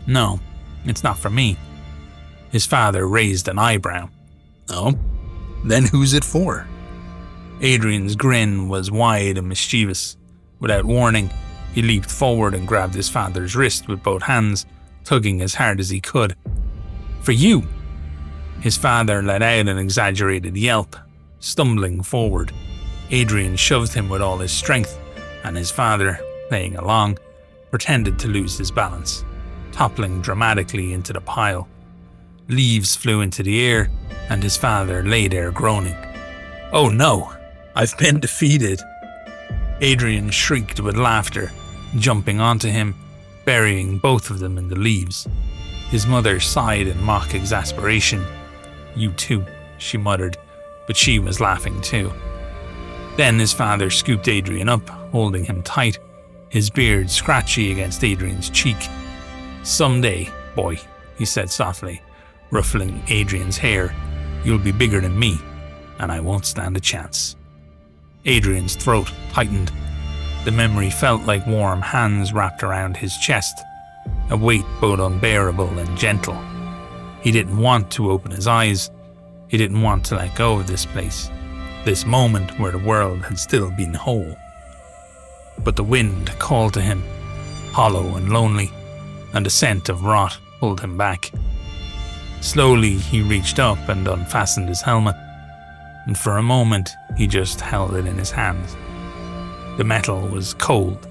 "No, it's not for me." His father raised an eyebrow. "Oh? Then who's it for?" Adrian's grin was wide and mischievous. Without warning, he leaped forward and grabbed his father's wrist with both hands, tugging as hard as he could. "For you!" His father let out an exaggerated yelp, stumbling forward. Adrian shoved him with all his strength, and his father, playing along, pretended to lose his balance, toppling dramatically into the pile. Leaves flew into the air, and his father lay there groaning. "Oh no, I've been defeated." Adrian shrieked with laughter, jumping onto him, burying both of them in the leaves. His mother sighed in mock exasperation. "You too," she muttered, but she was laughing too. Then his father scooped Adrian up, holding him tight, his beard scratchy against Adrian's cheek. "Someday, boy," he said softly, ruffling Adrian's hair, "you'll be bigger than me, and I won't stand a chance." Adrian's throat tightened. The memory felt like warm hands wrapped around his chest, a weight both unbearable and gentle. He didn't want to open his eyes. He didn't want to let go of this place, this moment where the world had still been whole. But the wind called to him, hollow and lonely, and the scent of rot pulled him back. Slowly he reached up and unfastened his helmet, and for a moment he just held it in his hands. The metal was cold,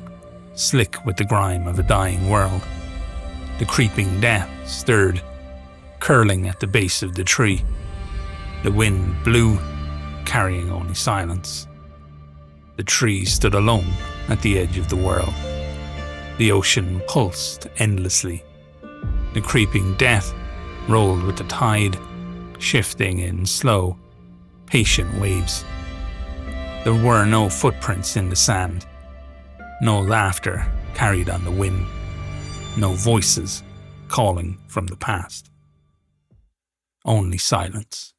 slick with the grime of a dying world. The creeping death stirred, curling at the base of the tree. The wind blew, carrying only silence. The tree stood alone at the edge of the world. The ocean pulsed endlessly. The creeping death rolled with the tide, shifting in slow, patient waves. There were no footprints in the sand, no laughter carried on the wind, no voices calling from the past. Only silence.